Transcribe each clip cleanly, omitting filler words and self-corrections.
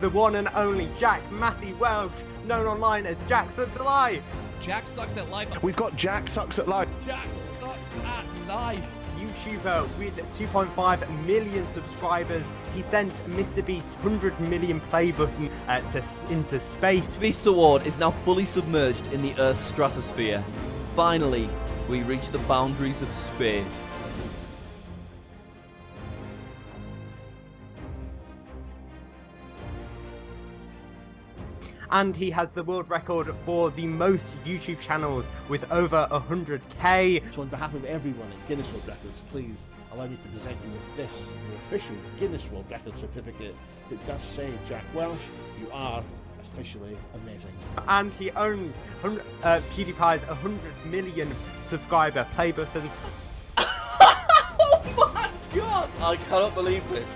The one and only Jack Massey Welsh, known online as Jack Sucks at Life. Jack Sucks at Life. We've got Jack Sucks at Life. Jack Sucks at Life. YouTuber with 2.5 million subscribers. He sent MrBeast's 100 million play button into space. MrBeast's award is now fully submerged in the Earth's stratosphere. Finally, we reach the boundaries of space. And he has the world record for the most YouTube channels with over 100k. So on behalf of everyone at Guinness World Records, please allow me to present you with this, your official Guinness World Record certificate that does say, Jack Welsh, you are officially amazing. And he owns PewDiePie's 100 million subscriber play button. Oh my god! I cannot believe this.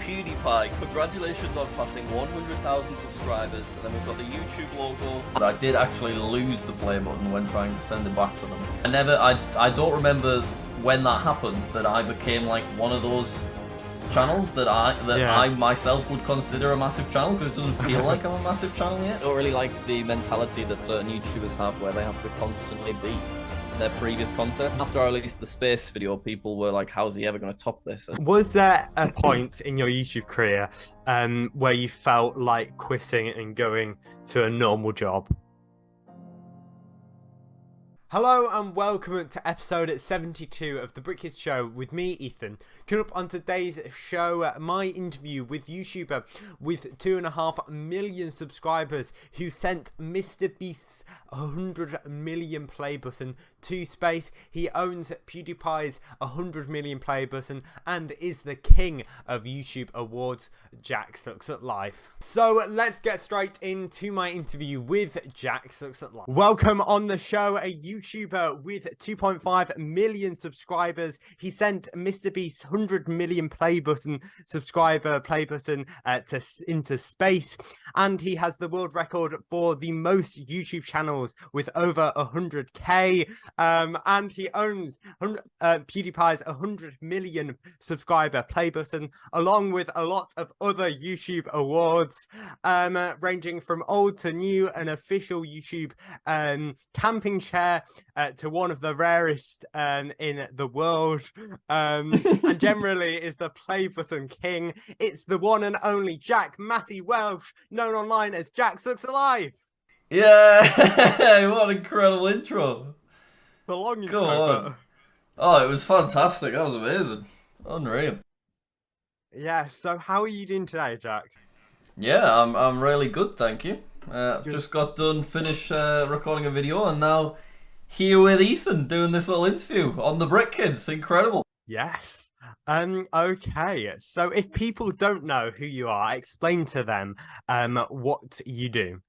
PewDiePie, congratulations on passing 100,000 subscribers, and then we've got the YouTube logo. I did actually lose the play button when trying to send it back to them. I don't remember when that happened, that I became like one of those channels that I myself would consider a massive channel, because it doesn't feel like I'm a massive channel yet. I don't really like the mentality that certain YouTubers have where they have to constantly beat their previous content. After I released the space video, people were like, how's he ever going to top this? Was there a point in your YouTube career where you felt like quitting and going to a normal job? Hello and welcome to episode 72 of The Brick Kids Show with me, Ethan. Coming up on today's show, my interview with YouTuber with 2.5 million subscribers who sent MrBeast's 100 million play button to space. He owns PewDiePie's 100 million play button and is the king of YouTube awards, Jack Sucks at Life. So let's get straight into my interview with Jack Sucks at Life. Welcome on the show, a YouTuber with 2.5 million subscribers. He sent MrBeast's 100 million play button into space, and he has the world record for the most YouTube channels with over 100k. And he owns PewDiePie's 100 million subscriber play button, along with a lot of other YouTube awards, ranging from old to new, an official YouTube camping chair to one of the rarest in the world, and generally is the play button king. It's the one and only Jack Massey Welsh, known online as Jack Sucks at Life. Yeah, what an incredible intro. The long intro. Go on. Oh, it was fantastic. That was amazing. Unreal. Yeah, so how are you doing today, Jack? Yeah, I'm really good, thank you. Just got done, finished recording a video, and now here with Ethan doing this little interview on the Brick Kids. Incredible. Yes. Okay, so if people don't know who you are, explain to them what you do.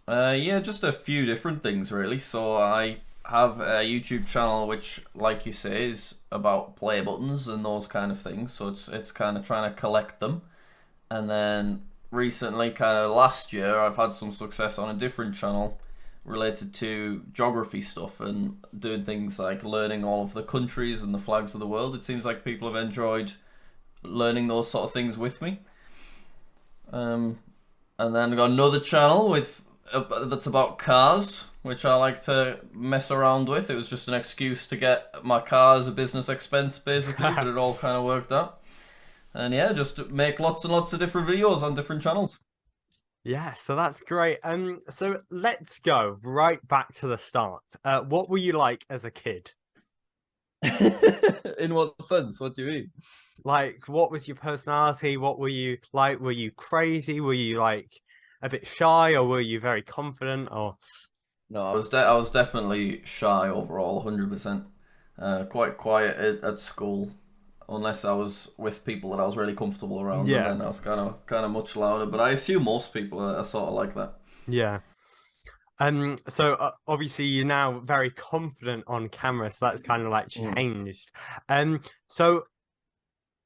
Yeah, just a few different things really. So I have a YouTube channel which, like you say, is about play buttons and those kind of things. So it's kind of trying to collect them. And then recently, kind of last year, I've had some success on a different channel related to geography stuff and doing things like learning all of the countries and the flags of the world. It seems like people have enjoyed learning those sort of things with me. And then I've got another channel that's about cars, which I like to mess around with. It was just an excuse to get my car as a business expense, basically, but it all kind of worked out. And yeah, just make lots and lots of different videos on different channels. Yeah, so that's great. So let's go right back to the start. What were you like as a kid? In what sense? What do you mean? Like, what was your personality? What were you like? Were you crazy? Were you like a bit shy, or were you very confident? Or no, I was definitely shy overall, 100%. Quite quiet at school, unless I was with people that I was really comfortable around. Yeah. And then I was kind of much louder. But I assume most people are sort of like that. yeah. So obviously you're now very confident on camera, so that's kind of like changed. So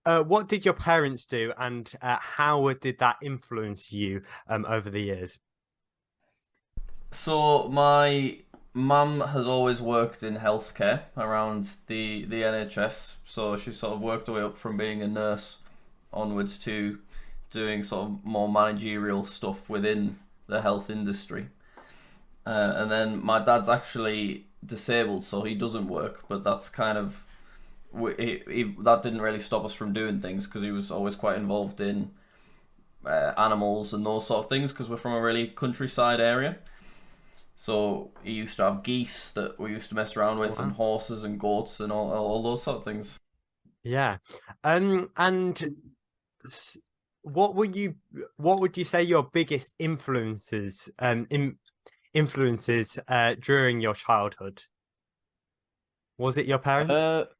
what did your parents do, and how did that influence you over the years? So my mum has always worked in healthcare around the NHS, so she sort of worked her way up from being a nurse onwards to doing sort of more managerial stuff within the health industry. And then my dad's actually disabled, so he doesn't work, but that's kind of that didn't really stop us from doing things, because he was always quite involved in animals and those sort of things, because we're from a really countryside area. So he used to have geese that we used to mess around with, and horses and goats and all those sort of things. Yeah. And what would you say your biggest influences during your childhood? Was it your parents?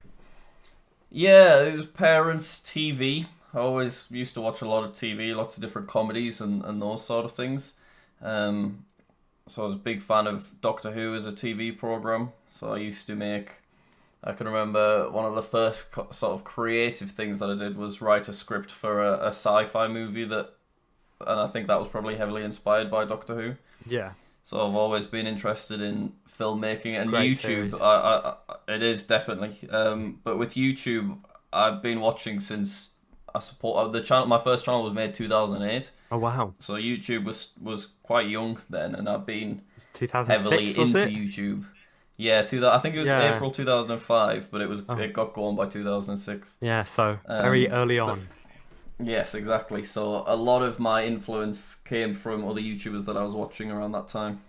Yeah, it was parents, TV. I always used to watch a lot of TV, lots of different comedies and those sort of things. So I was a big fan of Doctor Who as a TV program. So I used to I can remember one of the first sort of creative things that I did was write a script for a sci-fi movie and I think that was probably heavily inspired by Doctor Who. Yeah. So I've always been interested in filmmaking and Great YouTube. series. It is definitely. But with YouTube, I've been watching since I support the channel. My first channel was made 2008. Oh wow! So YouTube was quite young then, and I've been 2006, heavily was into it? YouTube. Yeah, I think it was April 2005, but it got going by 2006. Yeah, so very early on. Yes, exactly. So a lot of my influence came from other YouTubers that I was watching around that time.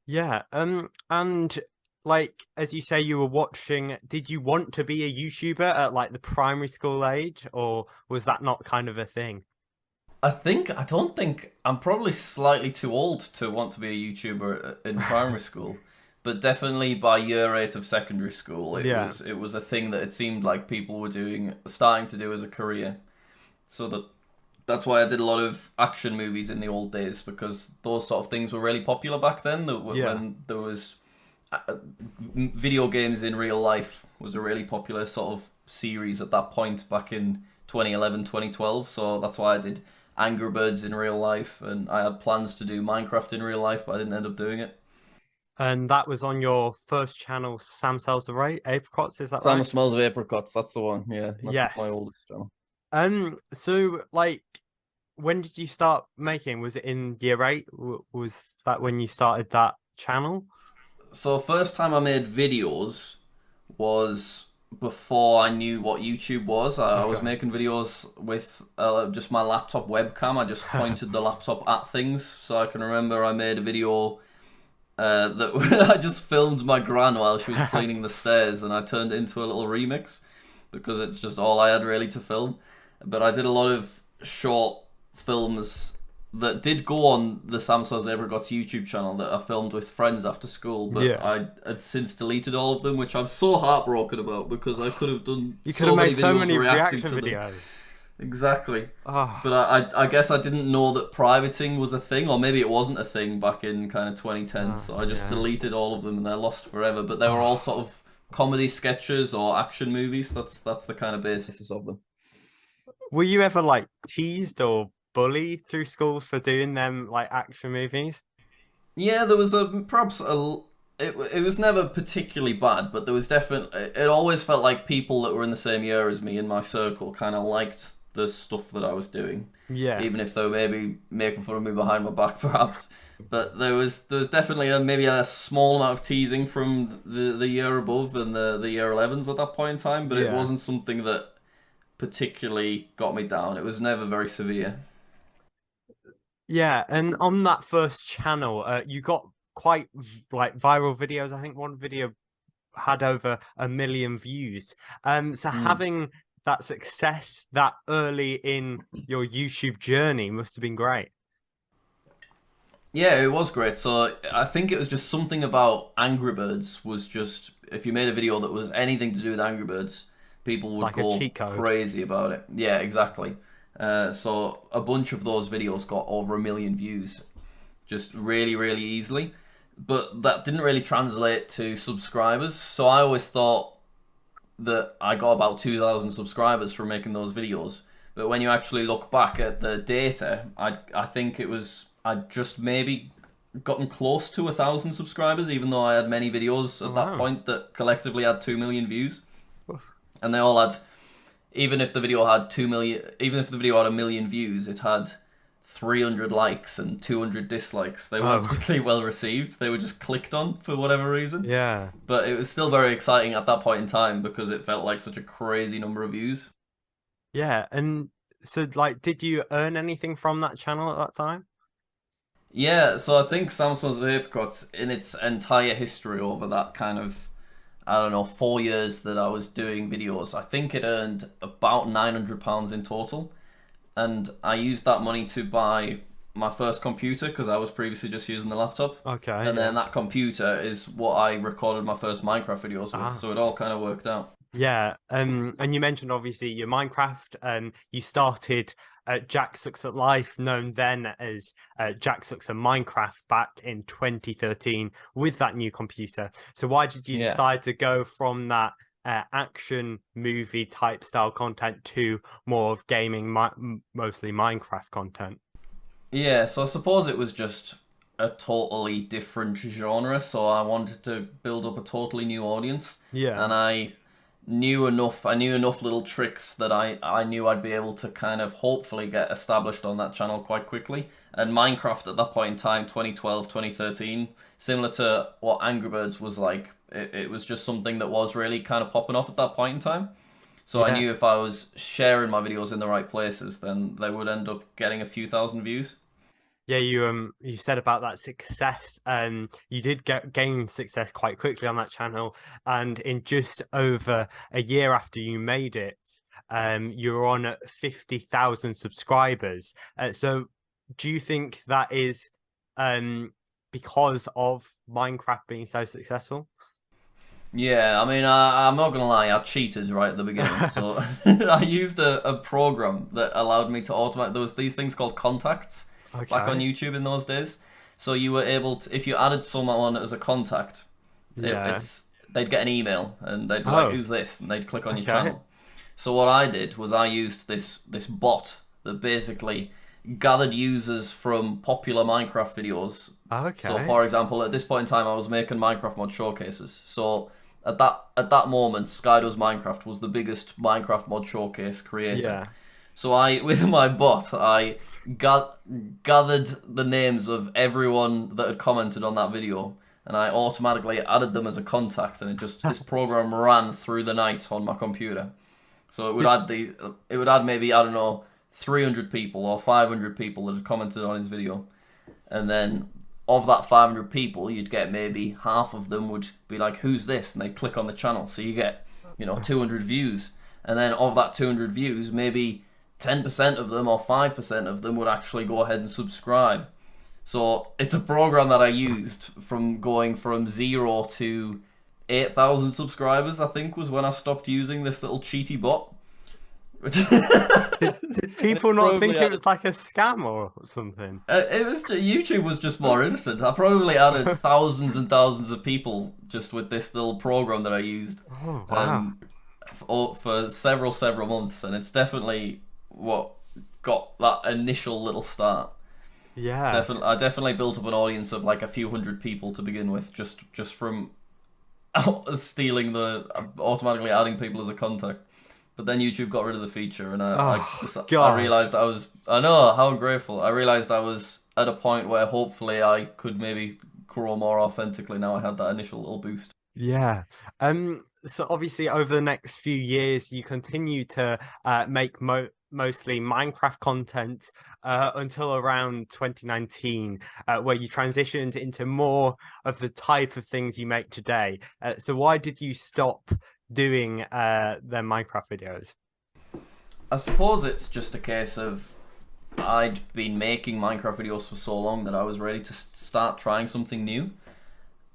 Yeah, and like as you say, you were watching. Did you want to be a YouTuber at like the primary school age, or was that not kind of a thing? I don't think I'm probably slightly too old to want to be a YouTuber in primary school, but definitely by year 8 of secondary school, it was a thing that it seemed like people were starting to do as a career. So that's why I did a lot of action movies in the old days, because those sort of things were really popular back then. When there was video games in real life was a really popular sort of series at that point back in 2011, 2012. So that's why I did Angry Birds in real life, and I had plans to do Minecraft in real life, but I didn't end up doing it. And that was on your first channel, Sam Sells the Apricots, is that Sam right? Smells of Apricots, that's the one, yeah. That's my oldest channel. So like, when did you start making? Was it in year 8? Was that when you started that channel? So first time I made videos was before I knew what YouTube was. I was making videos with just my laptop webcam. I just pointed the laptop at things. So I can remember I made a video that I just filmed my gran while she was cleaning the stairs, and I turned it into a little remix because it's just all I had really to film. But I did a lot of short films that did go on the Sam Sells Apricots YouTube channel that I filmed with friends after school, but I had since deleted all of them, which I'm so heartbroken about, because I could have done made so many reaction videos. Exactly. But I guess I didn't know that privating was a thing, or maybe it wasn't a thing back in kind of 2010, so I just deleted all of them and they're lost forever. But they were all sort of comedy sketches or action movies. That's the kind of basis of them. Were you ever like teased or bullied through schools for doing them like action movies? Yeah, there was it was never particularly bad, but there was definitely, it always felt like people that were in the same year as me in my circle kind of liked the stuff that I was doing. Yeah. Even if they were maybe making fun of me behind my back, perhaps. But there was definitely maybe a small amount of teasing from the year above and the year 11s at that point in time, but it wasn't something that particularly got me down. It was never very severe. Yeah, and on that first channel, you got quite like viral videos. I think one video had over 1 million views. So having that success that early in your YouTube journey must have been great. Yeah, it was great. So I think it was just something about Angry Birds was just, if you made a video that was anything to do with Angry Birds, people would go crazy about it. Yeah, exactly. So a bunch of those videos got over 1 million views, just really, really easily. But that didn't really translate to subscribers. So I always thought that I got about 2,000 subscribers from making those videos. But when you actually look back at the data, I think I'd just maybe gotten close to 1,000 subscribers, even though I had many videos at that point that collectively had 2 million views. And they all had even if the video had 2 million, even if the video had 1 million views, it had 300 likes and 200 dislikes. They weren't particularly well received. They were just clicked on for whatever reason. Yeah. But it was still very exciting at that point in time because it felt like such a crazy number of views. Yeah, and so like, did you earn anything from that channel at that time? Yeah, so I think Samsung's Apricots in its entire history over that kind of, I don't know, 4 years that I was doing videos, I think it earned about £900 in total. And I used that money to buy my first computer because I was previously just using the laptop. Okay. And then that computer is what I recorded my first Minecraft videos with, so it all kind of worked out. Yeah, and you mentioned obviously your Minecraft. You started JackSucksAtLife, known then as JackSucksAtMinecraft, back in 2013 with that new computer. So why did you decide to go from that action movie type style content to more of gaming, mostly Minecraft content? Yeah, so I suppose it was just a totally different genre, so I wanted to build up a totally new audience. Yeah. And I knew enough little tricks that I knew I'd be able to kind of hopefully get established on that channel quite quickly. And Minecraft at that point in time, 2012, 2013, similar to what Angry Birds was like, it was just something that was really kind of popping off at that point in time. So I knew if I was sharing my videos in the right places, then they would end up getting a few thousand views. Yeah, you said about that success. You did gain success quite quickly on that channel, and in just over a year after you made it, you were on 50,000 subscribers. So, do you think that is because of Minecraft being so successful? Yeah, I mean, I'm not gonna lie, I cheated right at the beginning. So I used a program that allowed me to automate. There was these things called contacts. Back on YouTube in those days. So you were able to, if you added someone as a contact, they'd get an email and they'd be like, who's this? And they'd click on your channel. So what I did was I used this bot that basically gathered users from popular Minecraft videos. So for example, at this point in time, I was making Minecraft mod showcases. So at that moment, Skydoes Minecraft was the biggest Minecraft mod showcase creator. Yeah. So with my bot, I gathered the names of everyone that had commented on that video, and I automatically added them as a contact, and this program ran through the night on my computer. So it would add maybe, I don't know, 300 people or 500 people that had commented on his video, and then of that 500 people, you'd get maybe half of them would be like, who's this? And they'd click on the channel, so you get 200 views, and then of that 200 views, maybe 10% of them or 5% of them would actually go ahead and subscribe. So it's a program that I used from going from 0 to 8,000 subscribers, I think, was when I stopped using this little cheaty bot. Did people not think it was like a scam or something? YouTube was just more innocent. I probably added thousands and thousands of people just with this little program that I used. Oh, wow. For several months, and it's definitely what got that initial little start. Yeah, I definitely built up an audience of like a few hundred people to begin with, just from automatically adding people as a contact. But then YouTube got rid of the feature, and I realized I know how grateful. I realized I was at a point where hopefully I could maybe grow more authentically now I had that initial little boost. Yeah. So obviously over the next few years, you continue to make mostly Minecraft content until around 2019, where you transitioned into more of the type of things you make today. So why did you stop doing the Minecraft videos? I suppose it's just a case of I'd been making Minecraft videos for so long that I was ready to start trying something new.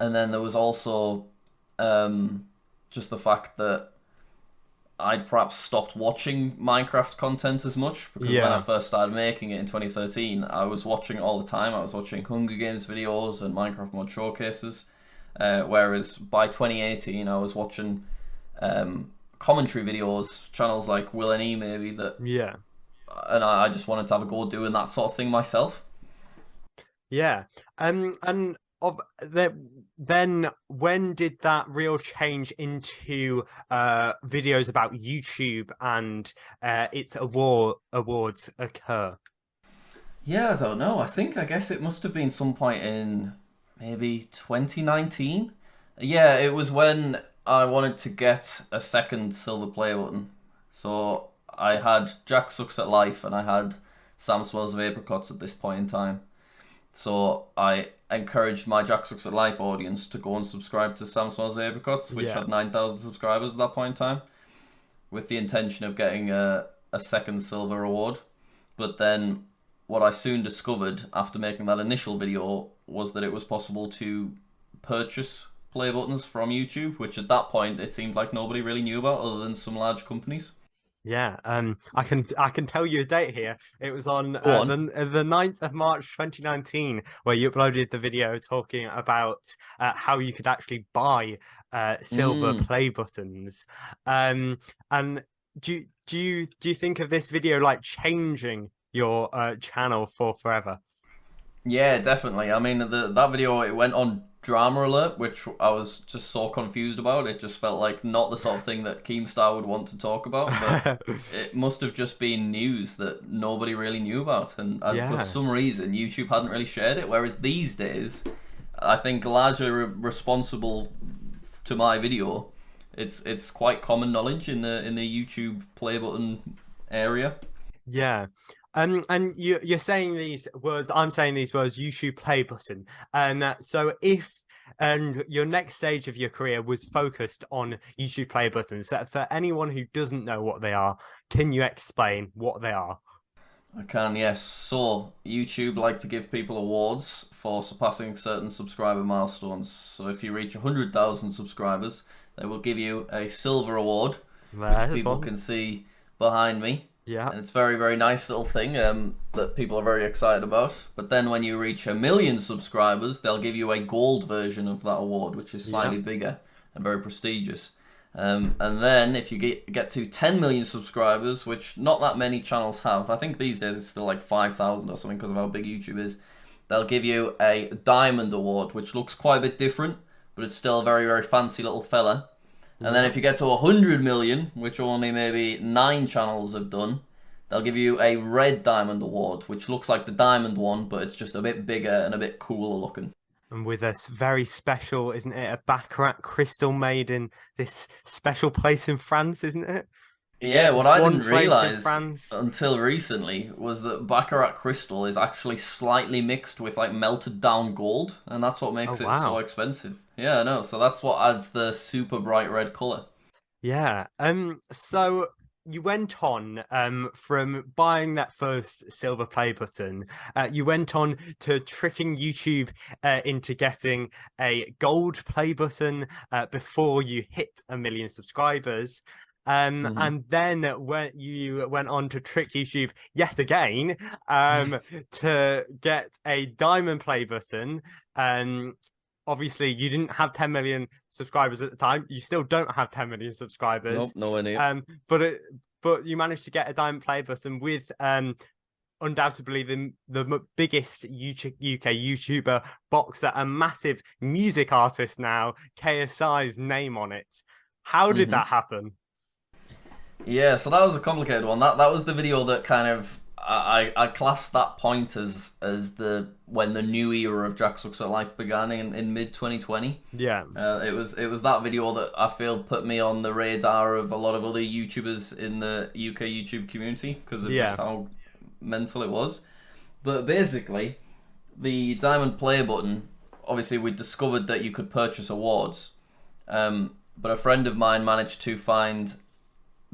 And then there was also just the fact that I'd perhaps stopped watching Minecraft content as much, because when I first started making it in 2013, I was watching it all the time. I was watching Hunger Games videos and Minecraft mod showcases, whereas by 2018 I was watching commentary videos, channels like Will and E maybe, and I just wanted to have a go doing that sort of thing myself. Yeah, and then when did that real change into videos about YouTube and its awards occur? Yeah, I don't know. I guess it must have been some point in maybe 2019. Yeah, it was when I wanted to get a second silver play button. So I had JackSucksAtLife and I had Sam Smells of Apricots at this point in time. So I encouraged my JackSucksAtLife audience to go and subscribe to Sam Smells of Apricots, which had 9,000 subscribers at that point in time, with the intention of getting a second silver award. But then what I soon discovered after making that initial video was that it was possible to purchase play buttons from YouTube, which at that point it seemed like nobody really knew about other than some large companies. Yeah, I can tell you a date here. It was on, on. the 9th of March 2019, where you uploaded the video talking about how you could actually buy silver play buttons. And do you think of this video like changing your channel for forever? Yeah, definitely. I mean, that video, it went on Drama Alert, which I was just so confused about. It just felt like not the sort of thing that Keemstar would want to talk about, but it must have just been news that nobody really knew about, and for some reason YouTube hadn't really shared it, whereas these days, I think largely responsible to my video, it's quite common knowledge in the YouTube play button area. Yeah. And you're saying these words, I'm saying these words, YouTube play button. And so if your next stage of your career was focused on YouTube play buttons, so for anyone who doesn't know what they are, can you explain what they are? I can, yes. So, YouTube like to give people awards for surpassing certain subscriber milestones. So if you reach 100,000 subscribers, they will give you a silver award, which people can see behind me. Yeah. And it's a very, very nice little thing that people are very excited about. But then when you reach 1 million subscribers, they'll give you a gold version of that award, which is slightly bigger and very prestigious. And then if you get to 10 million subscribers, which not that many channels have, I think these days it's still like 5,000 or something because of how big YouTube is, they'll give you a diamond award, which looks quite a bit different, but it's still a very, very fancy little fella. And then if you get to 100 million, which only maybe 9 channels have done, they'll give you a red diamond award, which looks like the diamond one, but it's just a bit bigger and a bit cooler looking. And with a very special, isn't it, a Baccarat crystal made in this special place in France, isn't it? Yeah, what I didn't realise until recently was that Baccarat crystal is actually slightly mixed with like melted down gold, and that's what makes it so expensive. Yeah, I know. So that's what adds the super bright red colour. Yeah. So you went on from buying that first silver play button, you went on to tricking YouTube into getting a gold play button before you hit 1 million subscribers. And then when you went on to trick YouTube yet again to get a diamond play button, obviously you didn't have 10 million subscribers at the time. You still don't have 10 million subscribers. Nope, nowhere near. But you managed to get a diamond play button with undoubtedly the biggest UK YouTuber boxer, a massive music artist now, KSI's name on it. How did that happen? Yeah, so that was a complicated one. That was the video that kind of I classed that point as when the new era of JackSucksAtLife began in mid 2020. Yeah. It was that video that I feel put me on the radar of a lot of other YouTubers in the UK YouTube community because of just how mental it was. But basically, the diamond play button, obviously we discovered that you could purchase awards. But a friend of mine managed to find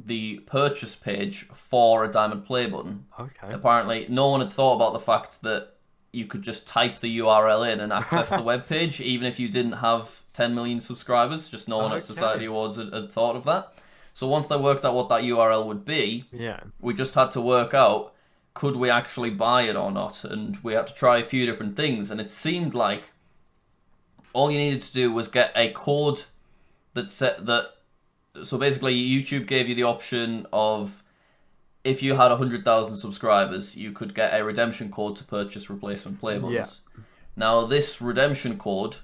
the purchase page for a diamond play button. Okay. Apparently, no one had thought about the fact that you could just type the URL in and access the web page, even if you didn't have 10 million subscribers. Just no one at Society Awards had thought of that. So once they worked out what that URL would be, we just had to work out, could we actually buy it or not? And we had to try a few different things, and it seemed like all you needed to do was get a code that said that. So basically, YouTube gave you the option of, if you had 100,000 subscribers, you could get a redemption code to purchase replacement play buttons. Now, this redemption code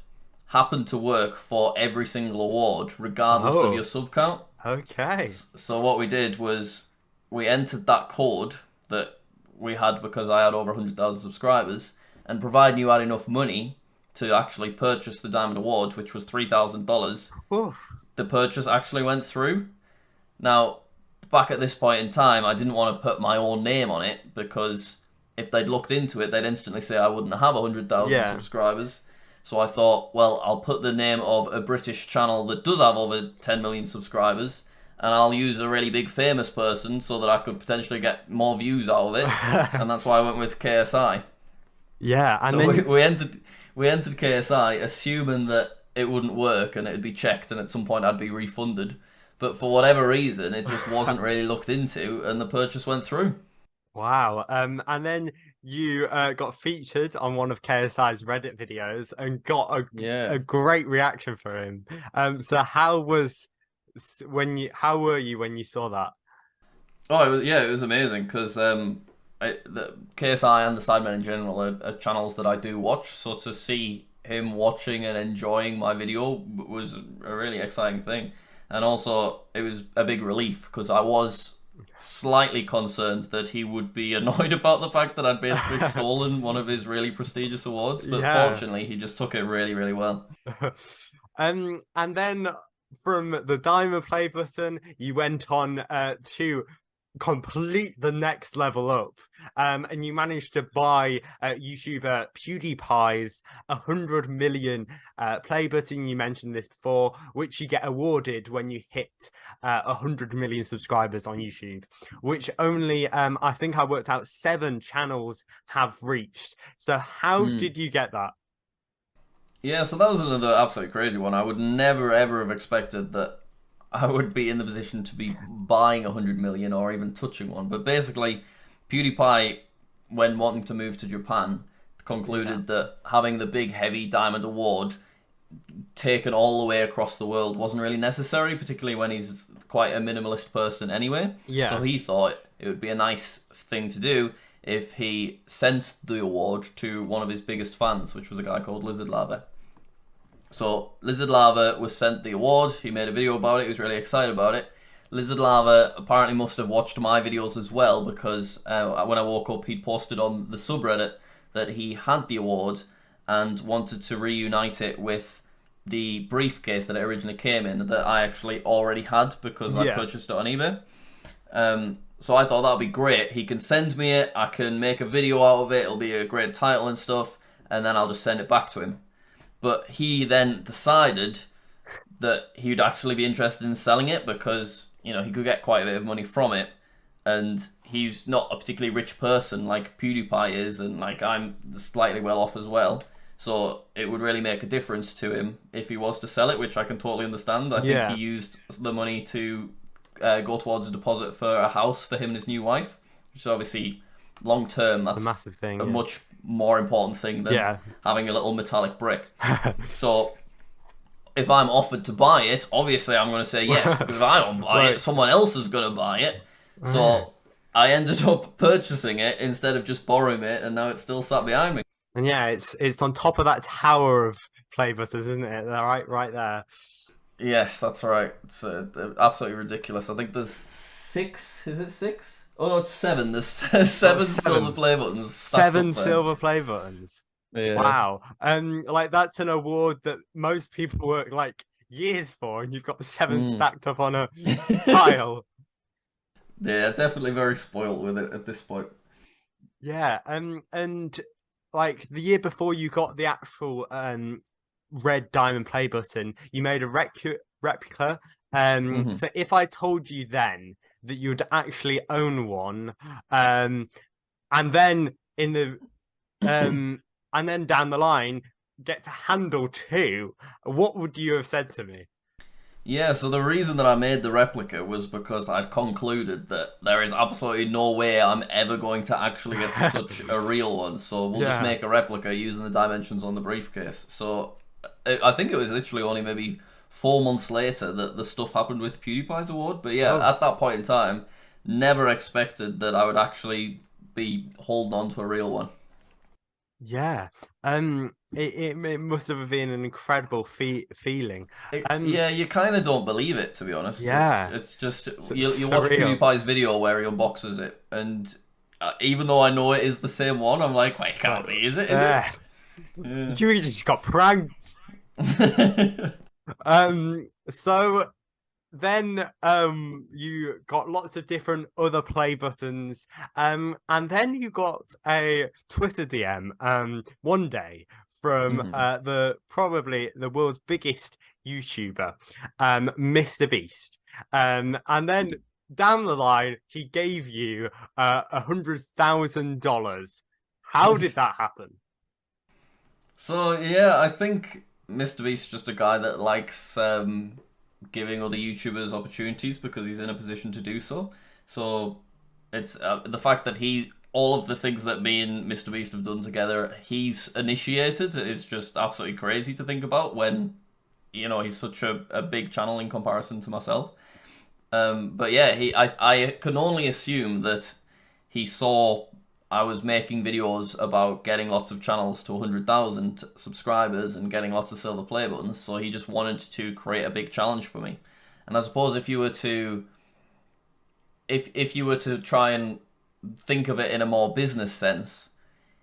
happened to work for every single award, regardless of your sub count. Okay. So what we did was we entered that code that we had because I had over 100,000 subscribers, and providing you had enough money to actually purchase the Diamond Award, which was $3,000, the purchase actually went through. Now, back at this point in time, I didn't want to put my own name on it, because if they'd looked into it, they'd instantly say I wouldn't have 100,000 subscribers. So I thought, well, I'll put the name of a British channel that does have over 10 million subscribers, and I'll use a really big famous person so that I could potentially get more views out of it. And that's why I went with KSI. Yeah, and so then... we entered KSI assuming that it wouldn't work and it'd be checked and at some point I'd be refunded. But for whatever reason, it just wasn't really looked into, and the purchase went through. Wow. And then you got featured on one of KSI's Reddit videos and got a great reaction for him. So how were you when you saw that? Oh, it was amazing, because the KSI and the Sidemen in general are channels that I do watch. So to see him watching and enjoying my video was a really exciting thing. And also, it was a big relief, because I was slightly concerned that he would be annoyed about the fact that I'd basically stolen one of his really prestigious awards. But fortunately, he just took it really, really well. And then from the Diamond Playbutton, you went on to complete the next level up, and you managed to buy YouTuber PewDiePie's 100 million Playbutton. You mentioned this before, which you get awarded when you hit 100 million subscribers on YouTube, which only I think I worked out 7 channels have reached. So how did you get that? Yeah, so that was another absolutely crazy one. I would never ever have expected that I would be in the position to be buying 100 million or even touching one. But basically, PewDiePie, when wanting to move to Japan, concluded that having the big, heavy Diamond Award taken all the way across the world wasn't really necessary, particularly when he's quite a minimalist person anyway. Yeah. So he thought it would be a nice thing to do if he sent the award to one of his biggest fans, which was a guy called Lizard Lava. So Lizard Lava was sent the award. He made a video about it. He was really excited about it. Lizard Lava apparently must have watched my videos as well, because when I woke up, he'd posted on the subreddit that he had the award and wanted to reunite it with the briefcase that it originally came in, that I actually already had because I purchased it on eBay. So I thought that would be great. He can send me it. I can make a video out of it. It'll be a great title and stuff, and then I'll just send it back to him. But he then decided that he'd actually be interested in selling it because, you know, he could get quite a bit of money from it. And he's not a particularly rich person like PewDiePie is, and like I'm slightly well off as well. So it would really make a difference to him if he was to sell it, which I can totally understand. I think he used the money to go towards a deposit for a house for him and his new wife, which is obviously long term. That's a massive thing. A much more important thing than having a little metallic brick. So if I'm offered to buy it, obviously I'm going to say yes, because if I don't buy it, someone else is going to buy it. So I ended up purchasing it instead of just borrowing it, and now it's still sat behind me. And yeah, it's on top of that tower of Playbutters, isn't it? Right there. Yes, that's right. It's absolutely ridiculous. I think there's 6. Is it 6? Oh no, it's 7. There's 7 silver play buttons. 7 silver play buttons. Yeah. Wow. Like that's an award that most people work like years for, and you've got the 7 stacked up on a pile. Yeah, definitely very spoiled with it at this point. Yeah, and like the year before you got the actual red diamond play button, you made a replica. So if I told you then that you'd actually own one, and then in the and then down the line get to handle 2, what would you have said to me? Yeah, so the reason that I made the replica was because I'd concluded that there is absolutely no way I'm ever going to actually get to touch a real one, so we'll just make a replica using the dimensions on the briefcase. So I think it was literally only maybe 4 months later that the stuff happened with PewDiePie's award, but at that point in time, never expected that I would actually be holding on to a real one. Yeah. It must have been an incredible feeling. Yeah, you kind of don't believe it, to be honest. Yeah. It's just you watch Surreal. PewDiePie's video where he unboxes it, and even though I know it is the same one, I'm like, wait, it can't be, is it? Is it? Yeah. You just got pranked. Yeah. So then you got lots of different other play buttons, and then you got a Twitter DM one day from Mhm. the probably the world's biggest YouTuber, MrBeast. And then down the line he gave you $100,000. How did that happen? So yeah, I think MrBeast's just a guy that likes giving other YouTubers opportunities because he's in a position to do so. So it's the fact that all of the things that me and MrBeast have done together, he's initiated is just absolutely crazy to think about when, he's such a big channel in comparison to myself. But yeah, I can only assume that he saw I was making videos about getting lots of channels to 100,000 subscribers and getting lots of silver play buttons, so he just wanted to create a big challenge for me. And I suppose if you were to try and think of it in a more business sense,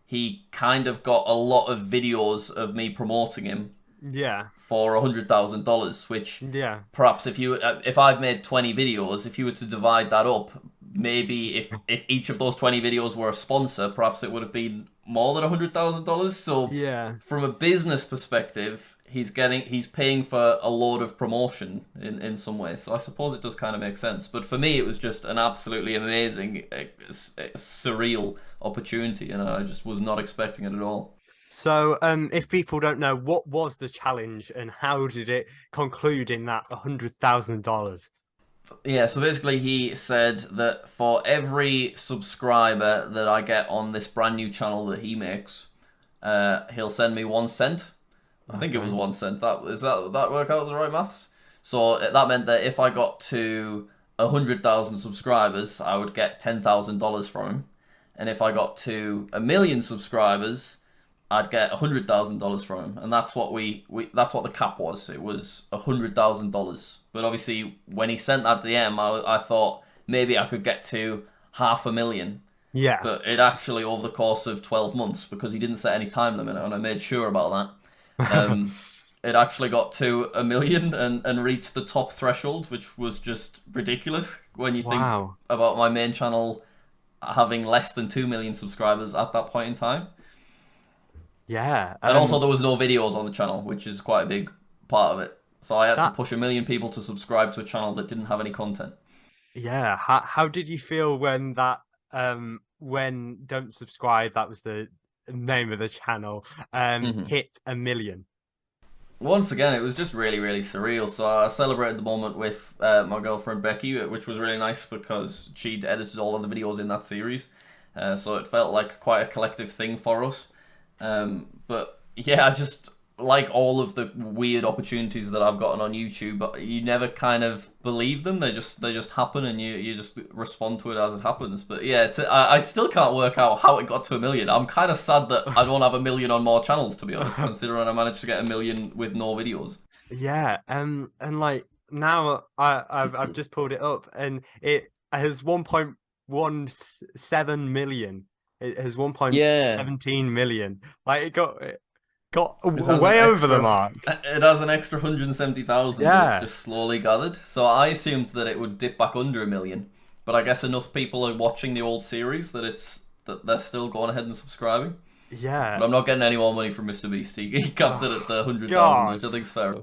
he kind of got a lot of videos of me promoting him Yeah. for $100,000, which Yeah. perhaps if I've made 20 videos, if you were to divide that up, maybe if each of those 20 videos were a sponsor, perhaps it would have been more than $100,000. So Yeah. from a business perspective, he's paying for a load of promotion in some ways. So I suppose it does kind of make sense. But for me, it was just an absolutely amazing, surreal opportunity, and I just was not expecting it at all. So, if people don't know, what was the challenge and how did it conclude in that $100,000? Yeah, so basically he said that for every subscriber that I get on this brand new channel that he makes, he'll send me 1 cent. I think it was 1 cent. That work out the right maths? So that meant that if I got to 100,000 subscribers, I would get $10,000 from him, and if I got to 1 million subscribers, I'd get $100,000 from him, and that's what that's what the cap was. It was $100,000. But obviously, when he sent that DM, I thought maybe I could get to 500,000. Yeah. But it actually over the course of 12 months, because he didn't set any time limit, and I made sure about that. It actually got to 1 million and reached the top threshold, which was just ridiculous when you think Wow. about my main channel having less than 2 million subscribers at that point in time. Yeah. And also there was no videos on the channel, which is quite a big part of it. So I had to push 1 million people to subscribe to a channel that didn't have any content. Yeah. How did you feel when when Don't Subscribe, that was the name of the channel, hit 1 million? Once again, it was just really, really surreal. So I celebrated the moment with my girlfriend Becky, which was really nice because she'd edited all of the videos in that series. So it felt like quite a collective thing for us. But yeah, I just like all of the weird opportunities that I've gotten on YouTube, but you never kind of believe them. They just happen, and you just respond to it as it happens. But yeah, I still can't work out how it got to 1 million. I'm kind of sad that I don't have 1 million on more channels, to be honest, considering I managed to get 1 million with no videos. Yeah. And like now I've just pulled it up and it has 1.17 million. It has Yeah. 1.17 million. Like it got It has way an over the extra, mark. It has an extra 170,000 that Yeah. it's just slowly gathered. So I assumed that it would dip back under 1 million, but I guess enough people are watching the old series that they're still going ahead and subscribing. Yeah. But I'm not getting any more money from MrBeast. He capped it at the 100,000, God. which I think's fair.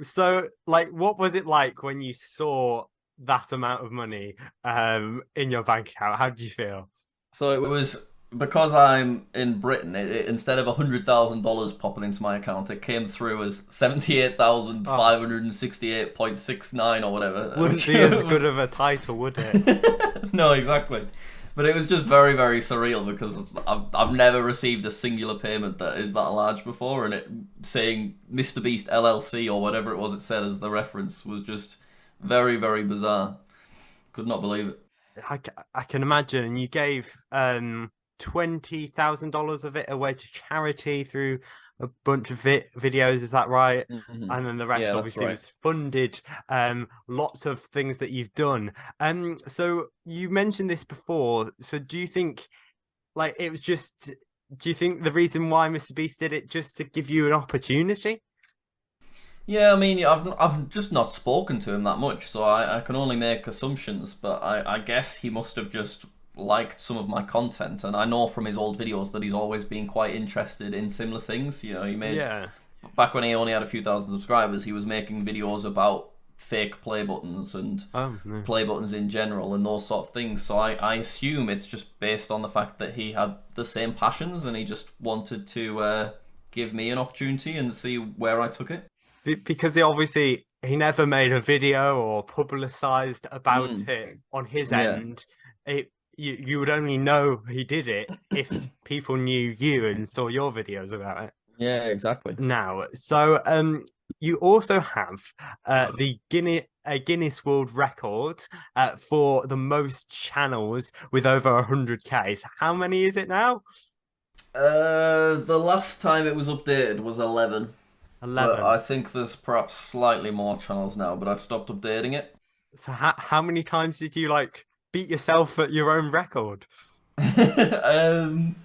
So like what was it like when you saw that amount of money in your bank account? How did you feel? So it was because I'm in Britain. Instead of $100,000 popping into my account, it came through as 78,568.69 or whatever. Wouldn't be as good of a title, would it? No, exactly. But it was just very, very surreal because I've never received a singular payment that is that large before, and it saying MrBeast LLC or whatever it was it said as the reference was just very, very bizarre. Could not believe it. I can imagine. And you gave $20,000 of it away to charity through a bunch of videos. Is that right? Mm-hmm. And then the rest Yeah, that's obviously right. was funded. Lots of things that you've done. So you mentioned this before. So do you think like it was just? Do you think the reason why MrBeast did it just to give you an opportunity? Yeah, I mean, I've just not spoken to him that much, so I can only make assumptions. But I guess he must have just liked some of my content, and I know from his old videos that he's always been quite interested in similar things. You know, he made Yeah. back when he only had a few thousand subscribers, he was making videos about fake play buttons and Oh, no. play buttons in general and those sort of things. So I assume it's just based on the fact that he had the same passions and he just wanted to give me an opportunity and see where I took it. Because he never made a video or publicized about it on his Yeah. end. You would only know he did it if people knew you and saw your videos about it. Yeah, exactly. Now, so you also have the Guinness World Record for the most channels with over 100K. So how many is it now? The last time it was updated was 11. 11. But I think there's perhaps slightly more channels now, but I've stopped updating it. So how many times did you like beat yourself at your own record? 3.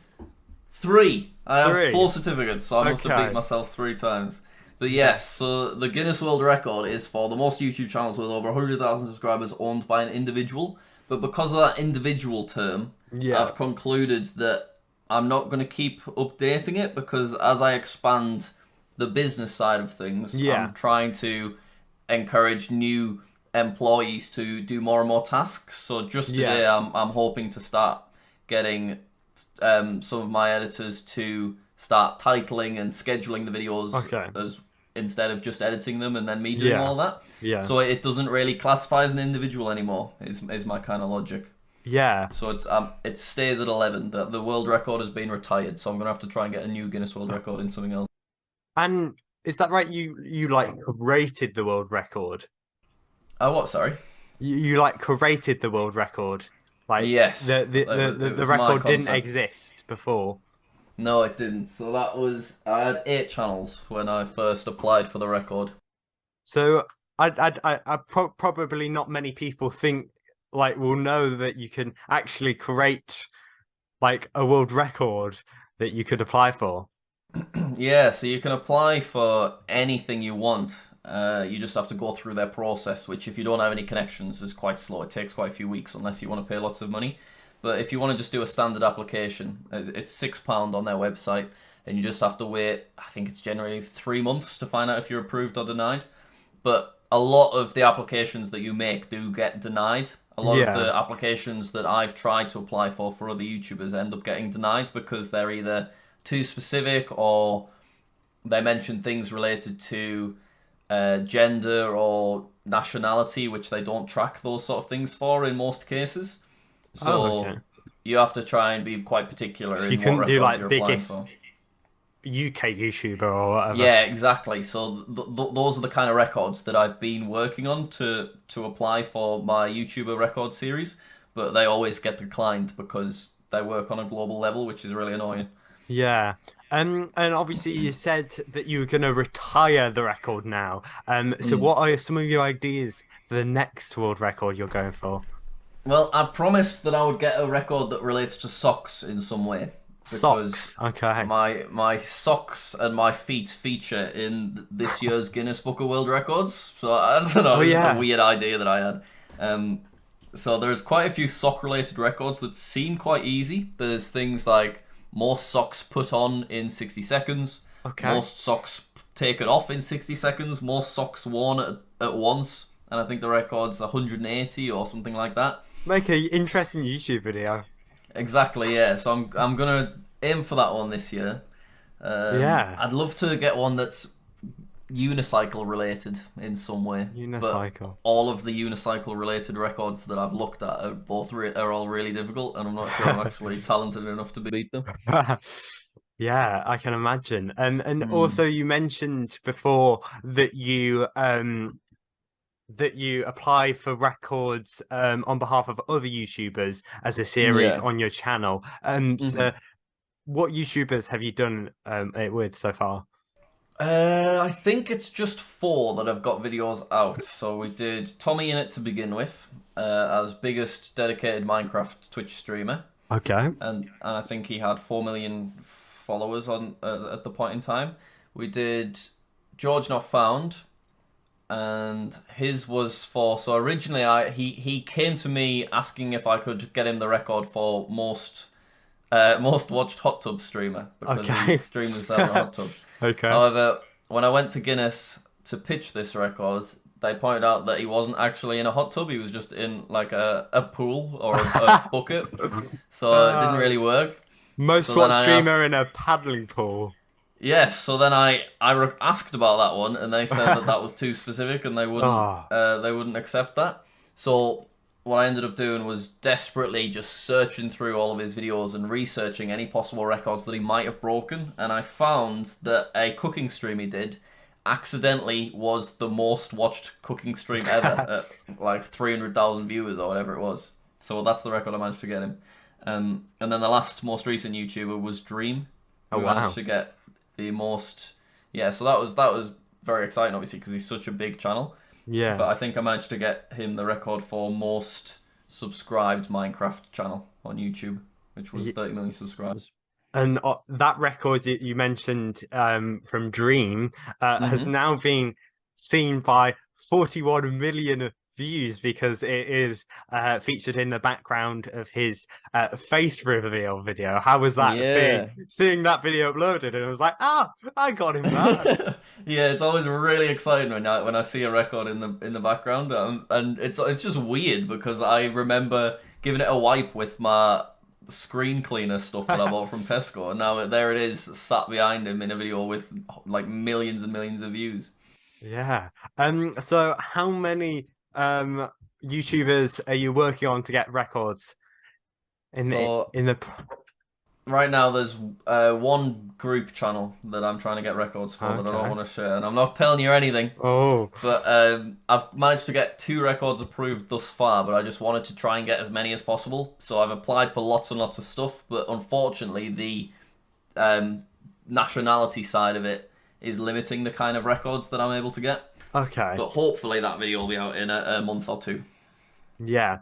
I have 3. 4 certificates, so I must have Okay. beat myself 3 times. But yes, so the Guinness World Record is for the most YouTube channels with over 100,000 subscribers owned by an individual. But because of that individual term, Yeah. I've concluded that I'm not going to keep updating it because as I expand the business side of things, Yeah. I'm trying to encourage new employees to do more and more tasks. So just today, I'm hoping to start getting some of my editors to start titling and scheduling the videos as instead of just editing them and then me doing all that. Yeah. So it doesn't really classify as an individual anymore. Is my kind of logic. Yeah. So it stays at 11. The world record has been retired, so I'm gonna have to try and get a new Guinness World Record in something else. And is that right? You like rated the world record? Oh, what? Sorry. You like created the world record? Like Yes. the It was record my didn't concept. exist before. No, it didn't. So I had 8 channels when I first applied for the record. So probably not many people think like will know that you can actually create like a world record that you could apply for. Yeah, so you can apply for anything you want. You just have to go through their process, which if you don't have any connections is quite slow. It takes quite a few weeks unless you want to pay lots of money. But if you want to just do a standard application, it's £6 on their website, and you just have to wait, I think it's generally 3 months to find out if you're approved or denied. But a lot of the applications that you make do get denied. A lot of the applications that I've tried to apply for other YouTubers end up getting denied because they're either too specific or they mention things related to gender or nationality, which they don't track those sort of things for in most cases. So you have to try and be quite particular So in you what couldn't records do like you're applying biggest for. UK YouTuber or whatever. Yeah, exactly. So those are the kind of records that I've been working on to apply for my YouTuber record series, but they always get declined because they work on a global level, which is really annoying. Yeah. And obviously you said that you were going to retire the record now. So what are some of your ideas for the next world record you're going for? Well, I promised that I would get a record that relates to socks in some way. Socks. Okay. My socks and my feet feature in this year's Guinness Book of World Records. So I don't know, it's just a weird idea that I had. So there's quite a few sock-related records that seem quite easy. There's things like most socks put on in 60 seconds, most socks taken off in 60 seconds, most socks worn at once, and I think the record's 180 or something like that. Make an interesting YouTube video. Exactly, yeah. So I'm gonna aim for that one this year. I'd love to get one that's unicycle related in some way. Unicycle. But all of the unicycle related records that I've looked at are all really difficult, and I'm not sure I'm actually talented enough to beat them. Yeah, I can imagine. And also you mentioned before that you that you apply for records on behalf of other YouTubers as a series Yeah. on your channel. So what YouTubers have you done it with so far? I think it's just 4 that have got videos out. So we did Tommy in it to begin with, as biggest dedicated Minecraft Twitch streamer, Okay. and I think he had 4 million followers on at the point in time. We did George Not Found, and his was for, so originally he came to me asking if I could get him the record for most watched hot tub streamer, because Okay. he streamed himself in a hot tub. Okay. However, when I went to Guinness to pitch this record, they pointed out that he wasn't actually in a hot tub. He was just in like a pool or a bucket, so it didn't really work. Most So then watched I streamer in a paddling pool. Yes, so then I asked about that one, and they said that was too specific, and they wouldn't accept that. So what I ended up doing was desperately just searching through all of his videos and researching any possible records that he might have broken, and I found that a cooking stream he did accidentally was the most watched cooking stream ever, at like 300,000 viewers or whatever it was. So that's the record I managed to get him. And then the most recent YouTuber was Dream, who managed to get the most. Yeah, so that was very exciting, obviously, because he's such a big channel. Yeah. But I think I managed to get him the record for most subscribed Minecraft channel on YouTube, which was 30 million subscribers. And that record that you mentioned from Dream has now been seen by 41 million views because it is featured in the background of his face reveal video. How was that? Yeah. Seeing that video uploaded, and it was like, I got him that. Yeah, it's always really exciting when I see a record in the background, and it's just weird because I remember giving it a wipe with my screen cleaner stuff that I bought from Tesco, and now there it is sat behind him in a video with like millions and millions of views. Yeah. So how many YouTubers are you working on to get records in the right now there's one group channel that I'm trying to get records for that I don't want to share, and I'm not telling you anything. But I've managed to get 2 records approved thus far, but I just wanted to try and get as many as possible, so I've applied for lots and lots of stuff, but unfortunately the nationality side of it is limiting the kind of records that I'm able to get. Okay. But hopefully that video will be out in a month or 2. Yeah.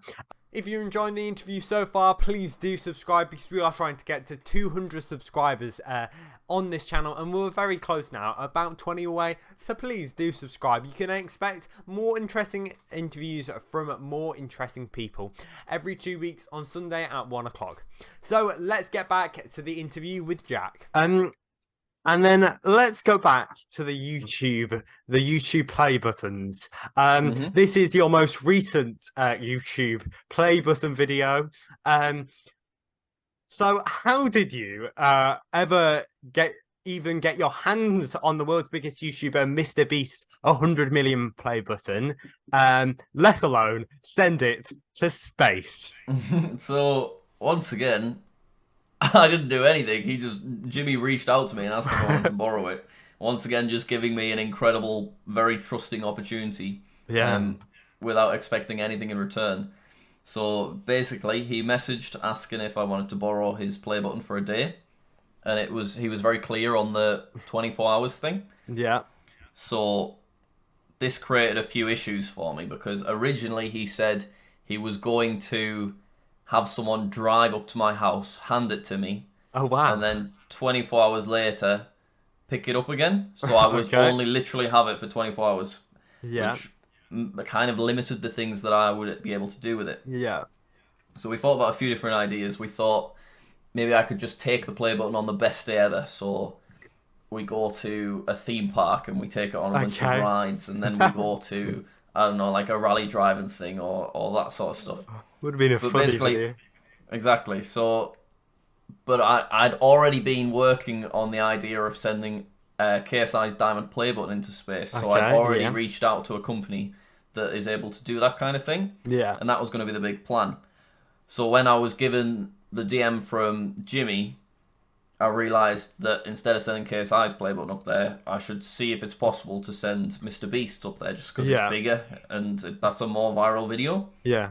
If you're enjoying the interview so far, please do subscribe, because we are trying to get to 200 subscribers on this channel, and we're very close now, about 20 away, so please do subscribe. You can expect more interesting interviews from more interesting people every 2 weeks on Sunday at 1 o'clock. So let's get back to the interview with Jack. And then let's go back to the YouTube play buttons. This is your most recent YouTube play button video. So how did you ever get your hands on the world's biggest YouTuber, MrBeast's 100 million play button, let alone send it to space? So once again, I didn't do anything. Jimmy reached out to me and asked if I wanted to borrow it. Once again, just giving me an incredible, very trusting opportunity. Yeah. Without expecting anything in return. So basically, he messaged asking if I wanted to borrow his play button for a day, and he was very clear on the 24 hours thing. Yeah. So this created a few issues for me, because originally he said he was going to have someone drive up to my house, hand it to me. Oh, wow. And then 24 hours later, pick it up again. So I would only literally have it for 24 hours. Yeah. Which kind of limited the things that I would be able to do with it. Yeah. So we thought about a few different ideas. We thought maybe I could just take the play button on the best day ever. So we go to a theme park and we take it on a bunch of rides. And then we go to, I don't know, like a rally driving thing or all that sort of stuff. Would have been a funny video. Exactly. So, but I'd already been working on the idea of sending a KSI's diamond play button into space. So I'd already reached out to a company that is able to do that kind of thing. Yeah. And that was going to be the big plan. So when I was given the DM from Jimmy, I realised that instead of sending KSI's play button up there, I should see if it's possible to send MrBeast's up there just because it's bigger and that's a more viral video. Yeah.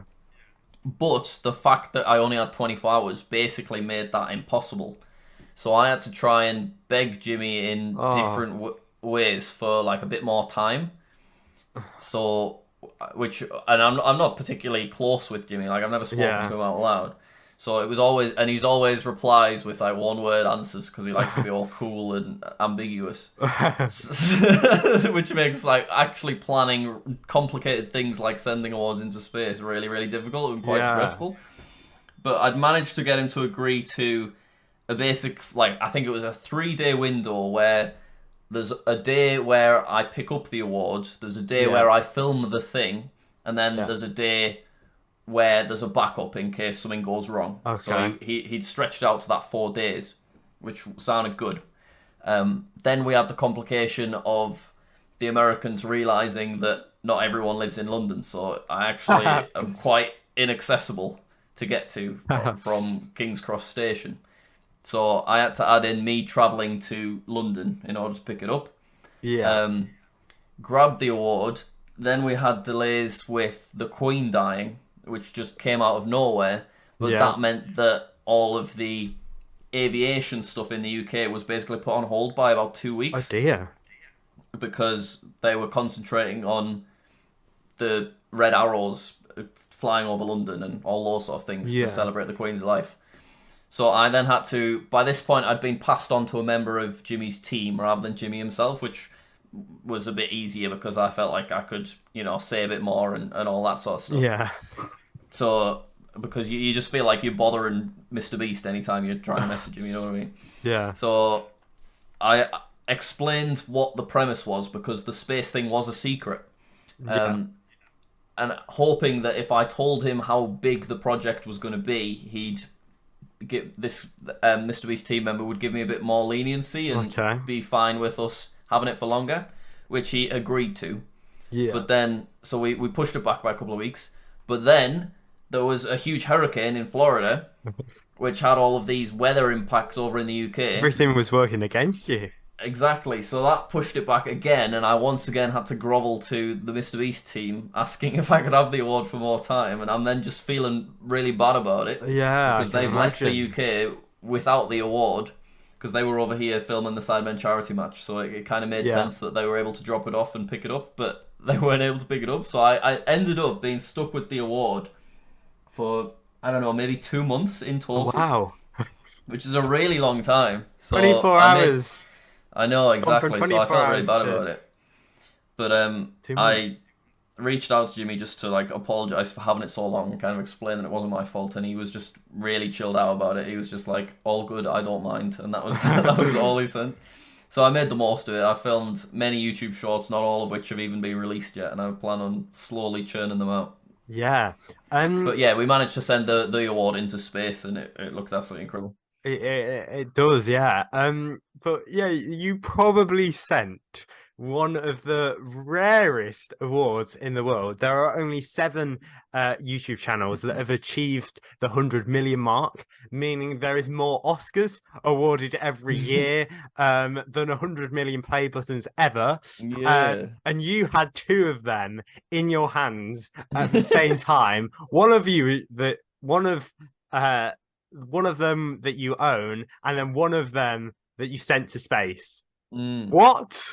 But the fact that I only had 24 hours basically made that impossible. So I had to try and beg Jimmy in different ways for like a bit more time. So, and I'm not particularly close with Jimmy. Like I've never spoken to him out loud. So it was always, and he's always replies with like one word answers because he likes to be all cool and ambiguous, which makes like actually planning complicated things like sending awards into space really, really difficult and quite stressful. But I'd managed to get him to agree to a basic, like I think it was a 3-day window where there's a day where I pick up the awards, there's a day where I film the thing, and then there's a day where there's a backup in case something goes wrong. Okay. So he'd stretched out to that 4 days, which sounded good. Then we had the complication of the Americans realising that not everyone lives in London, so I actually am quite inaccessible to get to from King's Cross Station. So I had to add in me travelling to London in order to pick it up. Yeah. Grabbed the award. Then we had delays with the Queen dying, which just came out of nowhere. But that meant that all of the aviation stuff in the UK was basically put on hold by about 2 weeks. Oh dear. Because they were concentrating on the Red Arrows flying over London and all those sort of things to celebrate the Queen's life. So I then had to, by this point, I'd been passed on to a member of Jimmy's team rather than Jimmy himself, which was a bit easier because I felt like I could, say a bit more and all that sort of stuff. Yeah. So, because you just feel like you're bothering MrBeast anytime you're trying to message him, you know what I mean? Yeah. So, I explained what the premise was because the space thing was a secret. And hoping that if I told him how big the project was going to be, he'd get this MrBeast team member would give me a bit more leniency and be fine with us having it for longer, which he agreed to. Yeah. But then, so we pushed it back by a couple of weeks. But then there was a huge hurricane in Florida, which had all of these weather impacts over in the UK. Everything was working against you. Exactly. So that pushed it back again, and I once again had to grovel to the MrBeast team, asking if I could have the award for more time, and I'm then just feeling really bad about it. Yeah, because they've left the UK without the award, because they were over here filming the Sidemen charity match, so it kind of made sense that they were able to drop it off and pick it up, but they weren't able to pick it up, so I ended up being stuck with the award for, I don't know, maybe 2 months in total. Wow. Which is a really long time. So 24 hours. I know, exactly, so I felt really bad about it. But I reached out to Jimmy just to like apologise for having it so long and kind of explain that it wasn't my fault, and he was just really chilled out about it. He was just like, all good, I don't mind, and that was that was all he said. So I made the most of it. I filmed many YouTube shorts, not all of which have even been released yet, and I plan on slowly churning them out. Yeah. But yeah, we managed to send the award into space, and it looked absolutely incredible. It does, yeah. But yeah, you probably sent one of the rarest awards in the world. There are only 7 YouTube channels that have achieved the 100 million mark, meaning there is more Oscars awarded every year than 100 million play buttons ever. Yeah. And you had 2 of them in your hands at the same time. One of them that you own, and then one of them that you sent to space. What?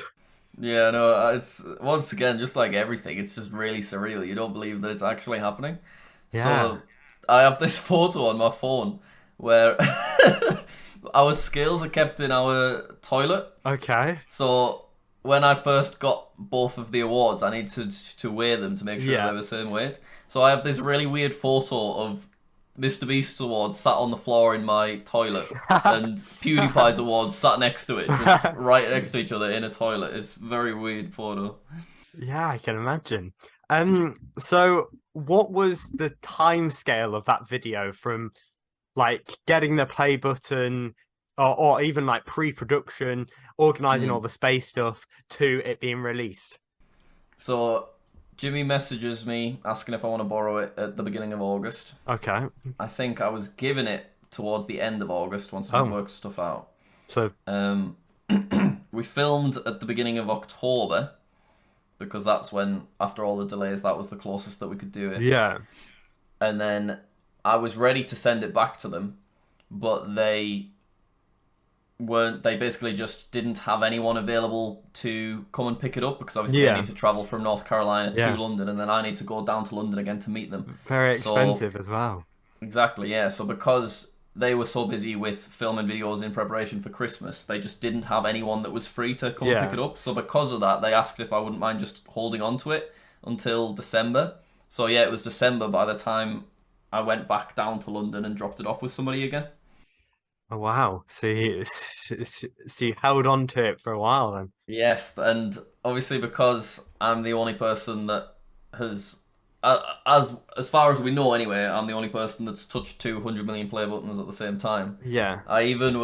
Yeah, no, it's once again just like everything. It's just really surreal. You don't believe that it's actually happening. Yeah. So I have this photo on my phone where our scales are kept in our toilet. Okay. So when I first got both of the awards, I need to weigh them to make sure they're the same weight. So I have this really weird photo of MrBeast's award sat on the floor in my toilet, and PewDiePie's award sat next to it, just right next to each other in a toilet. It's a very weird photo. Yeah, I can imagine. So what was the time scale of that video from like getting the play button or even like pre-production, organizing all the space stuff to it being released? So Jimmy messages me asking if I want to borrow it at the beginning of August. Okay. I think I was given it towards the end of August once we worked stuff out. So We filmed at the beginning of October because that's when, after all the delays, that was the closest that we could do it. yeah, And then I was ready to send it back to them, but they basically just didn't have anyone available to come and pick it up because obviously they need to travel from North Carolina to London, and then I need to go down to London again to meet them. very expensive as well. Exactly, yeah. So because they were so busy with filming videos in preparation for Christmas, they just didn't have anyone that was free to come and pick it up. So because of that, they asked if I wouldn't mind just holding on to it until December. So yeah, it was December by the time I went back down to London and dropped it off with somebody again. Oh, wow. So you held on to it for a while then. Yes, and obviously because I'm the only person that has, as far as we know anyway, I'm the only person that's touched 200 million play buttons at the same time. Yeah. I even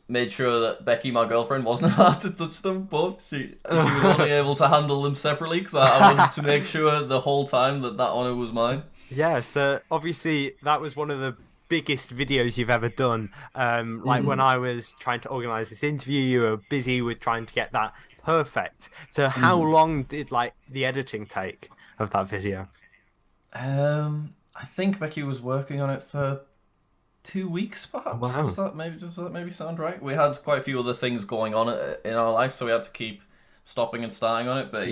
made sure that Becky, my girlfriend, wasn't allowed to touch them both. She was only able to handle them separately because I wanted to make sure the whole time that honour was mine. Yeah, so obviously that was one of the biggest videos you've ever done. When I was trying to organise this interview, you were busy with trying to get that perfect. So how long did the editing take of that video? I think Becky was working on it for 2 weeks, perhaps. Wow. Does that maybe sound right? We had quite a few other things going on in our life, so we had to keep stopping and starting on it. But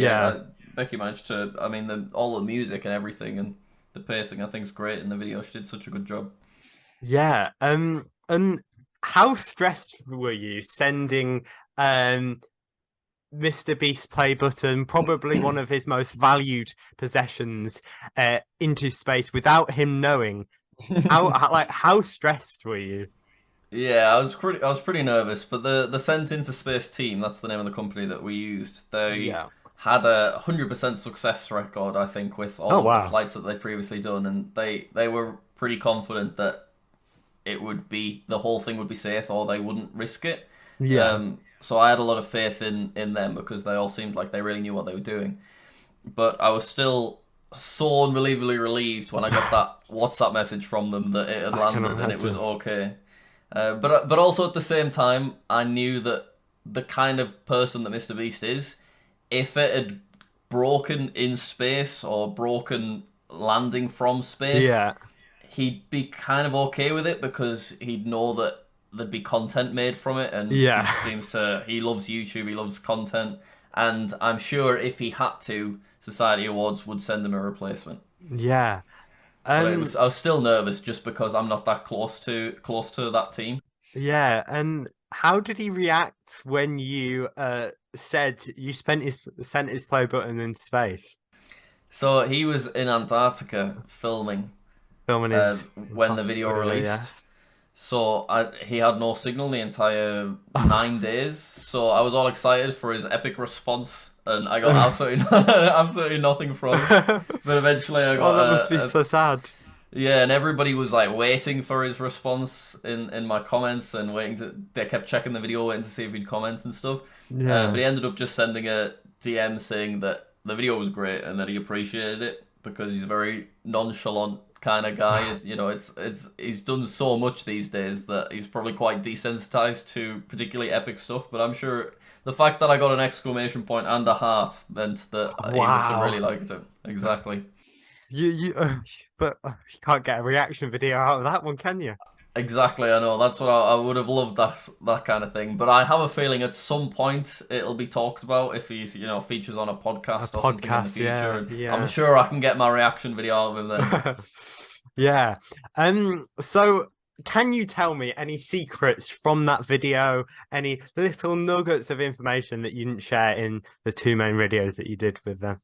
Becky managed to. I mean, all the music and everything and the pacing, I think, is great in the video. She did such a good job. Yeah. And how stressed were you sending MrBeast's Playbutton, probably one of his most valued possessions, into space without him knowing? How stressed were you? Yeah, I was pretty nervous, but the Sent Into Space team, that's the name of the company that we used. They had a 100% success record, I think, with all of the flights that they'd previously done, and they were pretty confident that the whole thing would be safe or they wouldn't risk it. Yeah. So I had a lot of faith in them because they all seemed like they really knew what they were doing. But I was still so unbelievably relieved when I got that WhatsApp message from them that it had landed and it was okay. But also at the same time, I knew that the kind of person that MrBeast is, if it had broken in space or broken landing from space, he'd be kind of okay with it because he'd know that there'd be content made from it, and he loves YouTube, he loves content, and I'm sure if he had to, Society Awards would send him a replacement. Yeah. But I was still nervous just because I'm not that close to that team. Yeah, and how did he react when you said you sent his Playbutton in space? So he was in Antarctica filming his when the video released. Yes. So he had no signal the entire 9 days. So I was all excited for his epic response, and I got absolutely nothing from him. But eventually I got. Oh, that must be so sad. Yeah, and everybody was waiting for his response in my comments and they kept checking the video, waiting to see if he'd comment and stuff. Yeah. But he ended up just sending a DM saying that the video was great and that he appreciated it because he's a very nonchalant kind of guy. He's done so much these days that he's probably quite desensitized to particularly epic stuff. But I'm sure the fact that I got an exclamation point and a heart meant that he must have really liked it. Exactly. But you can't get a reaction video out of that one, can you? Exactly, I know. That's what I would have loved, that kind of thing. But I have a feeling at some point it'll be talked about if he's features on a podcast or something in the future. Yeah. I'm sure I can get my reaction video out of him then. Yeah. So can you tell me any secrets from that video? Any little nuggets of information that you didn't share in the two main videos that you did with them?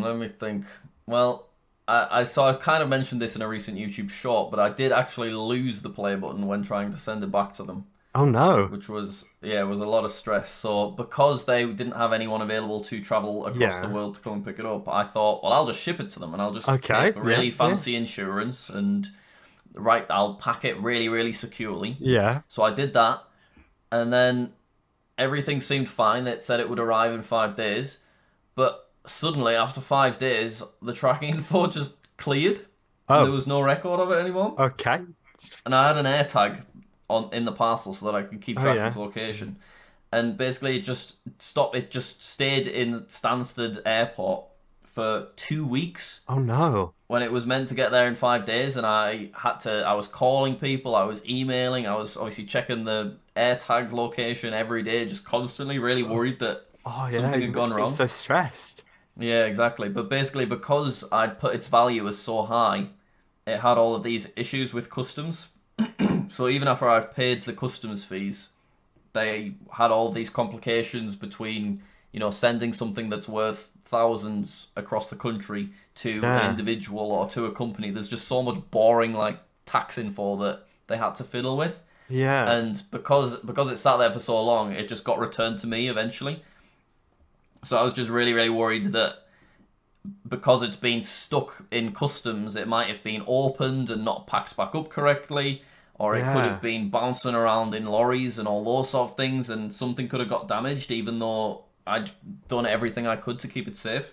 Let me think. Well, I kind of mentioned this in a recent YouTube short, but I did actually lose the play button when trying to send it back to them. Oh no! Which was it was a lot of stress. So because they didn't have anyone available to travel across the world to come and pick it up, I thought, well, I'll just ship it to them and I'll just pay for really fancy insurance and I'll pack it really, really securely. Yeah. So I did that, and then everything seemed fine. It said it would arrive in 5 days, but suddenly, after 5 days, the tracking info just cleared. Oh. There was no record of it anymore. Okay. And I had an AirTag in the parcel so that I could keep track of his location. And basically, it just stopped. It just stayed in Stansted Airport for 2 weeks. Oh no! When it was meant to get there in 5 days, and I was calling people, I was emailing, I was obviously checking the AirTag location every day, just constantly, really worried that something had gone wrong. So stressed. Yeah, exactly. But basically, because I'd put its value as so high, it had all of these issues with customs. So even after I've paid the customs fees, they had all these complications between, sending something that's worth thousands across the country to an individual or to a company. There's just so much boring, like, tax info that they had to fiddle with. Yeah. And because it sat there for so long, it just got returned to me eventually. So I was just really, really worried that because it's been stuck in customs, it might have been opened and not packed back up correctly, or it could have been bouncing around in lorries and all those sort of things, and something could have got damaged, even though I'd done everything I could to keep it safe.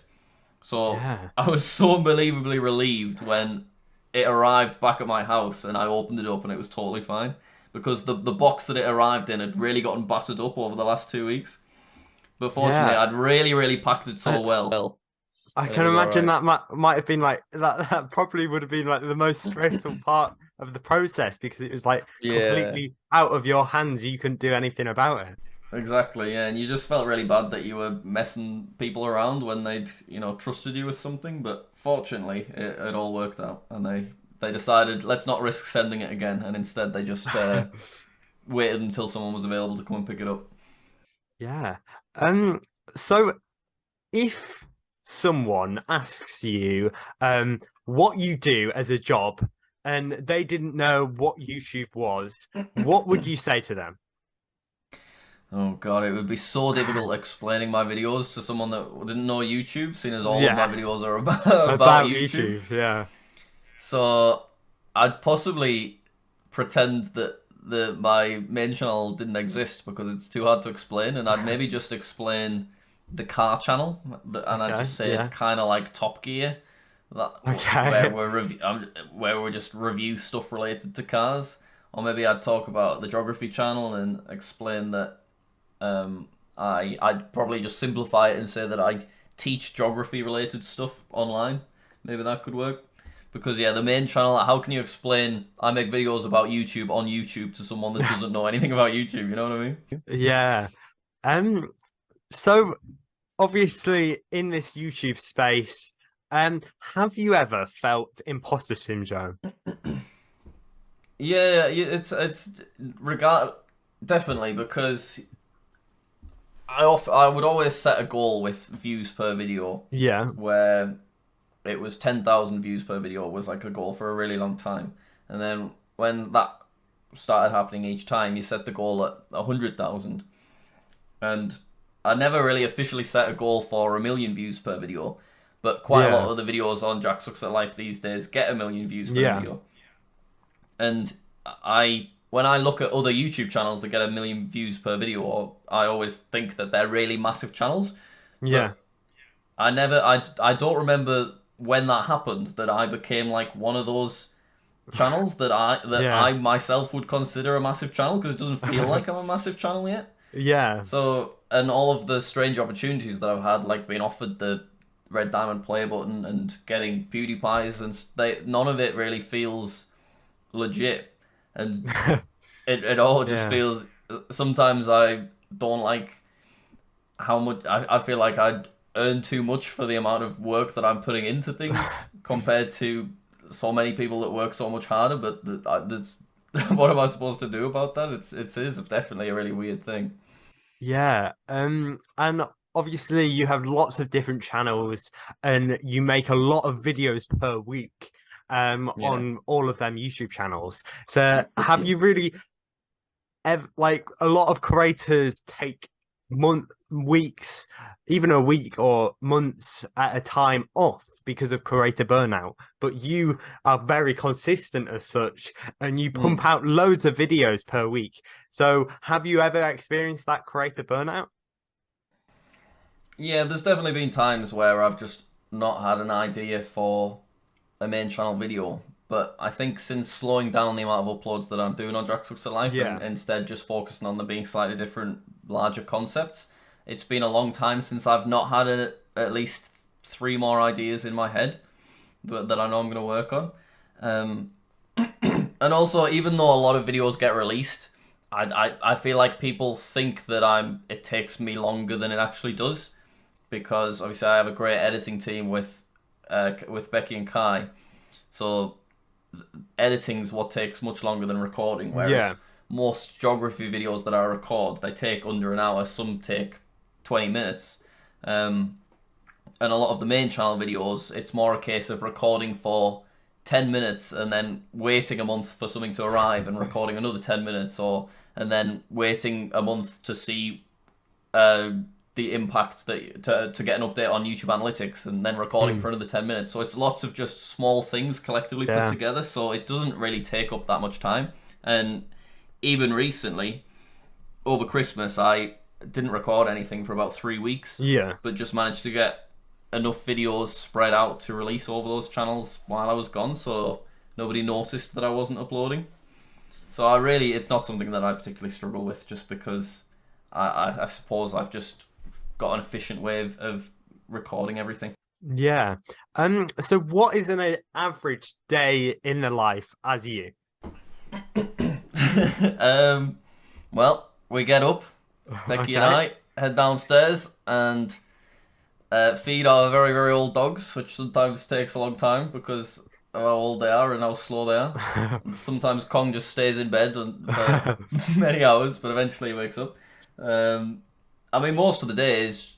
So I was so unbelievably relieved when it arrived back at my house and I opened it up and it was totally fine, because the box that it arrived in had really gotten battered up over the last 2 weeks. But fortunately, I'd really, really packed it so well. I can imagine that might have been like that probably would have been like the most stressful part of the process, because it was like completely out of your hands. You couldn't do anything about it. Exactly, yeah, and you just felt really bad that you were messing people around when they'd, trusted you with something. But fortunately, it all worked out, and they decided, let's not risk sending it again, and instead they just waited until someone was available to come and pick it up. Yeah. So if someone asks you what you do as a job and they didn't know what YouTube was, what would you say to them? Oh god, it would be so difficult explaining my videos to someone that didn't know YouTube, seeing as all of my videos are about YouTube. Yeah. So I'd possibly pretend that my main channel didn't exist because it's too hard to explain, and I'd maybe just explain the car channel, and I'd just say it's kind of like Top Gear, where we just review stuff related to cars. Or maybe I'd talk about the geography channel and explain that I'd probably just simplify it and say that I teach geography related stuff online. Maybe that could work. Because the main channel, how can you explain I make videos about YouTube on YouTube to someone that doesn't know anything about YouTube, you know what I mean? Yeah. So obviously in this YouTube space, have you ever felt imposter syndrome? Yeah, it's definitely, because I would always set a goal with views per video. Yeah. Where it was 10,000 views per video was like a goal for a really long time. And then when that started happening each time, you set the goal at 100,000. And I never really officially set a goal for 1 million views per video, but quite a lot of the videos on JackSucksAtLife these days get 1 million views per video. And when I look at other YouTube channels that get 1 million views per video, I always think that they're really massive channels. Yeah. But I don't remember when that happened, that I became like one of those channels that I myself would consider a massive channel, because it doesn't feel like I'm a massive channel yet. Yeah. So, and all of the strange opportunities that I've had, like being offered the Red Diamond Playbutton and getting PewDiePies, and none of it really feels legit. And it all just feels, sometimes I don't like how much, I feel like I'd earn too much for the amount of work that I'm putting into things compared to so many people that work so much harder. But what am I supposed to do about that? It is definitely a really weird thing. Yeah. And obviously you have lots of different channels and you make a lot of videos per week on all of them YouTube channels. So have you really like, a lot of creators take weeks, even a week or months at a time off because of creator burnout, but you are very consistent as such and you pump out loads of videos per week. So have you ever experienced that creator burnout? Yeah, there's definitely been times where I've just not had an idea for a main channel video, But I think since slowing down the amount of uploads that I'm doing on JackSucksAtLife and instead just focusing on them being slightly different, larger concepts, it's been a long time since I've not had at least 3 more ideas in my head that I know I'm going to work on. And also, even though a lot of videos get released, I feel like people think that it takes me longer than it actually does, because obviously I have a great editing team with Becky and Kai, so editing's what takes much longer than recording. Whereas most geography videos that I record, they take under an hour. Some take 20 minutes, and a lot of the main channel videos, it's more a case of recording for 10 minutes and then waiting a month for something to arrive and recording another 10 minutes, and then waiting a month to see the impact to get an update on YouTube analytics, and then recording for another 10 minutes. So it's lots of just small things collectively put together, so it doesn't really take up that much time. And even recently, over Christmas, I didn't record anything for about 3 weeks, but just managed to get enough videos spread out to release over those channels while I was gone, so nobody noticed that I wasn't uploading. So it's not something that I particularly struggle with, just because I suppose I've just got an efficient way of recording everything. Yeah. So what is an average day in the life as you? Well, we get up, Becky and I head downstairs and feed our very, very old dogs, which sometimes takes a long time because of how old they are and how slow they are. Sometimes Kong just stays in bed for many hours, but eventually he wakes up. I mean, most of the day is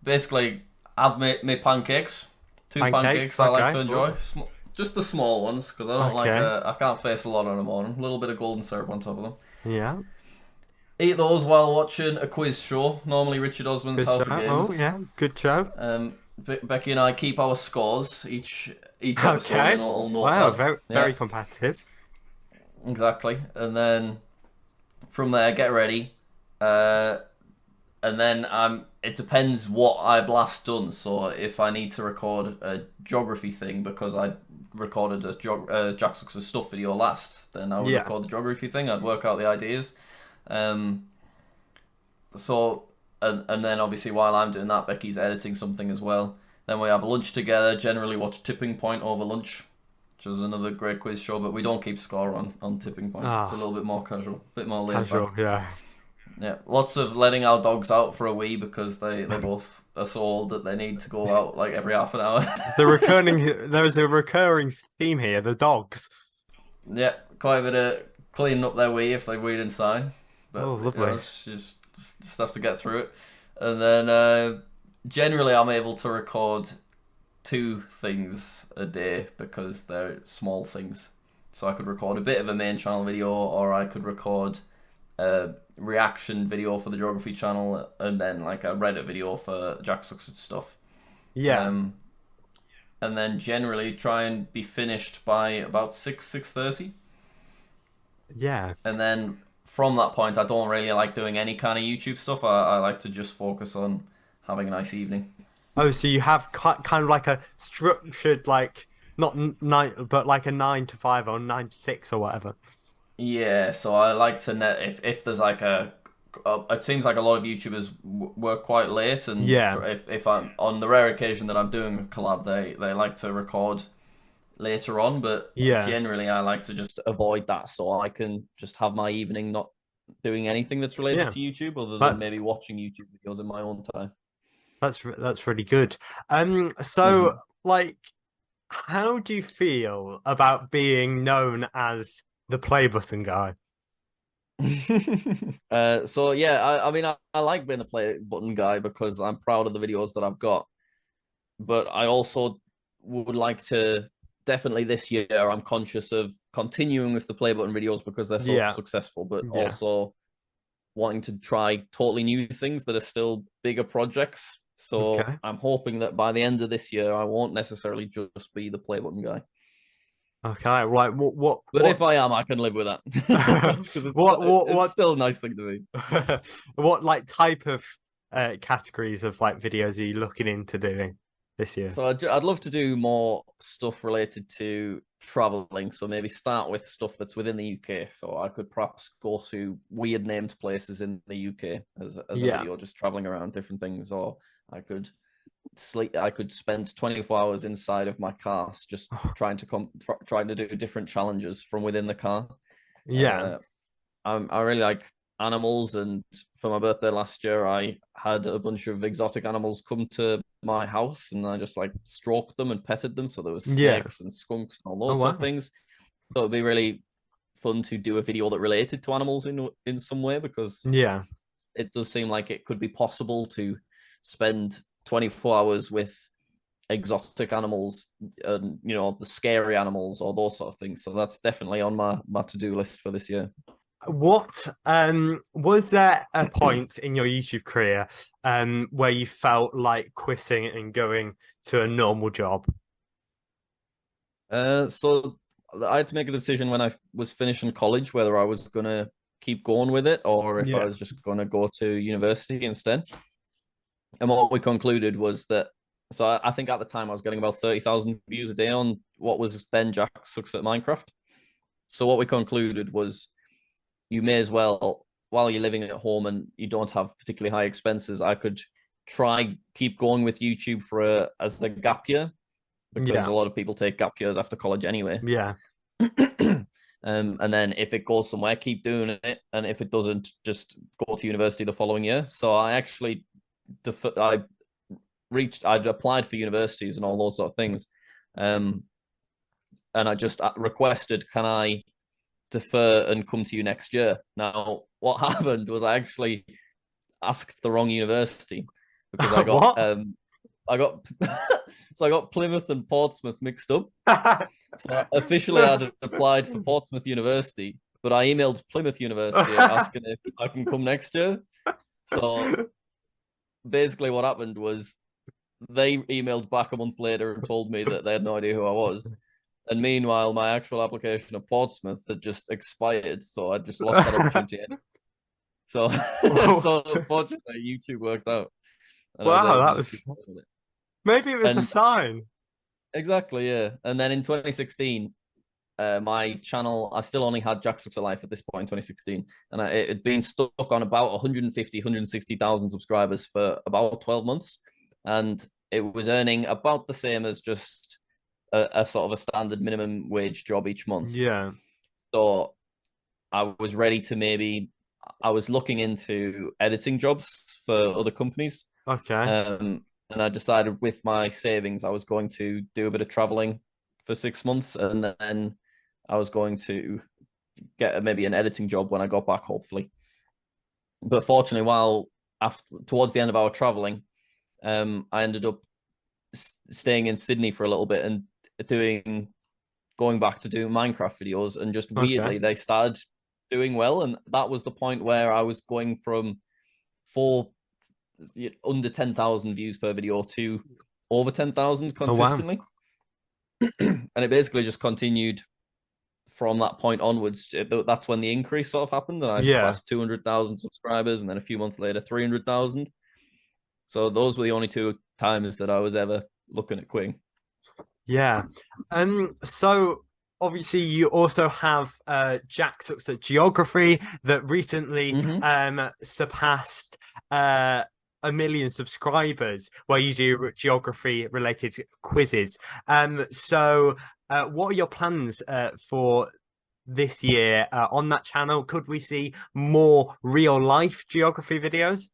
basically have my pancakes. 2 pancakes I like to enjoy. Just the small ones, because I don't I can't face a lot in the morning. A little bit of golden syrup on top of them. Yeah. Eat those while watching a quiz show, normally Richard Osman's House of Games. Oh, yeah, good show. Becky and I keep our scores each episode. Okay. Wow, very Yeah. competitive. Exactly. And then from there, get ready. And then it depends what I've last done. So if I need to record a geography thing because I recorded a Jack Sucks' Stuff video last, then I would record the geography thing. I'd work out the ideas. So and then obviously while I'm doing that, Becky's editing something as well. Then we have lunch together. Generally watch Tipping Point over lunch, which is another great quiz show. But we don't keep score on Tipping Point. It's a little bit more casual, a bit more laid back. Yeah, lots of letting our dogs out for a wee because they both are so old that they need to go out like every half an hour. There's a recurring theme here, the dogs. Yeah, quite a bit of cleaning up their wee if they weed inside. But, lovely. It's just have to get through it. And then generally I'm able to record 2 things a day because they're small things. So I could record a bit of a main channel video, or I could record a reaction video for the geography channel, and then like a Reddit video for Jack Sucks at Stuff. Yeah. And then generally try and be finished by about 6:30. Yeah. And then from that point, I don't really like doing any kind of YouTube stuff. I like to just focus on having a nice evening. Oh, so you have kind of like a structured, like, not 9, but like a 9 to 5 or 9 to 6 or whatever. Yeah, so I like to if there's like it seems like a lot of YouTubers work quite late, and if I'm on the rare occasion that I'm doing a collab, they like to record later on, but generally I like to just avoid that so I can just have my evening not doing anything that's related to YouTube other than maybe watching YouTube videos in my own time. That's really good. So like, how do you feel about being known as the Playbutton guy? So yeah, I mean I like being a Playbutton guy because I'm proud of the videos that I've got, but I also would like to definitely this year I'm conscious of continuing with the Playbutton videos because they're so successful, but also wanting to try totally new things that are still bigger projects. So I'm hoping that by the end of this year I won't necessarily just be the Playbutton guy. Okay, right. What? But if I am, I can live with that. It's still a nice thing to be. What like type of categories of like videos are you looking into doing? this year? So I'd love to do more stuff related to traveling. So maybe start with stuff that's within the UK. So I could perhaps go to weird named places in the UK as a Yeah. video, just traveling around different things. Or I could sleep. I could spend 24 hours inside of my car, just trying to do different challenges from within the car. Yeah. I really like animals, and for my birthday last year, I had a bunch of exotic animals come to my house, and I just like stroked them and petted them. So there was Yeah. snakes and skunks and all Oh, those sort wow. of things. So it'd be really fun to do a video that related to animals in some way, because Yeah. it does seem like it could be possible to spend 24 hours with exotic animals and the scary animals or those sort of things. So that's definitely on my to-do list for this year. What was there a point in your YouTube career where you felt like quitting and going to a normal job? So I had to make a decision when I was finishing college whether I was gonna keep going with it or if I Yeah. was just gonna go to university instead. And what we concluded was that, so I think at the time I was getting about 30,000 views a day on what was then Jack Sucks at Minecraft. So what we concluded was you may as well, while you're living at home and you don't have particularly high expenses, I could keep going with YouTube as a gap year, because Yeah. a lot of people take gap years after college anyway. Yeah. And then if it goes somewhere, keep doing it, and if it doesn't, just go to university the following year. So I'd applied for universities and all those sort of things, and I just requested, can I defer and come to you next year? Now, what happened was I actually asked the wrong university, because I got What? I got so I got Plymouth and Portsmouth mixed up. So officially I'd applied for Portsmouth University, but I emailed Plymouth University asking if I can come next year. So basically what happened was they emailed back a month later and told me that they had no idea who I was. And meanwhile, my actual application at Portsmouth had just expired, so I just lost that opportunity. So, so unfortunately, YouTube worked out, and I was Wow, able to that just was keep going with it. maybe it was a And sign. exactly, yeah. And then in 2016, my channel, I still only had Jack Sucks at Life at this point in 2016, and it had been stuck on about 150, 160,000 subscribers for about 12 months, and it was earning about the same as just a sort of a standard minimum wage job each month. Yeah. So I was ready to I was looking into editing jobs for other companies. Okay. And I decided with my savings, I was going to do a bit of traveling for 6 months, and then I was going to get maybe an editing job when I got back, hopefully. But fortunately, towards the end of our traveling, I ended up staying in Sydney for a little bit and going back to doing Minecraft videos, and just weirdly they started doing well, and that was the point where I was going from under 10,000 views per video to over 10,000 consistently. Oh, wow. And it basically just continued from that point onwards. That's when the increase sort of happened, and I surpassed 200,000 subscribers, and then a few months later 300,000. So those were the only two times that I was ever looking at quitting. Yeah. So obviously you also have Jack Sucks at Geography that recently surpassed 1 million subscribers, where you do geography related quizzes. So what are your plans for this year on that channel? Could we see more real life geography videos?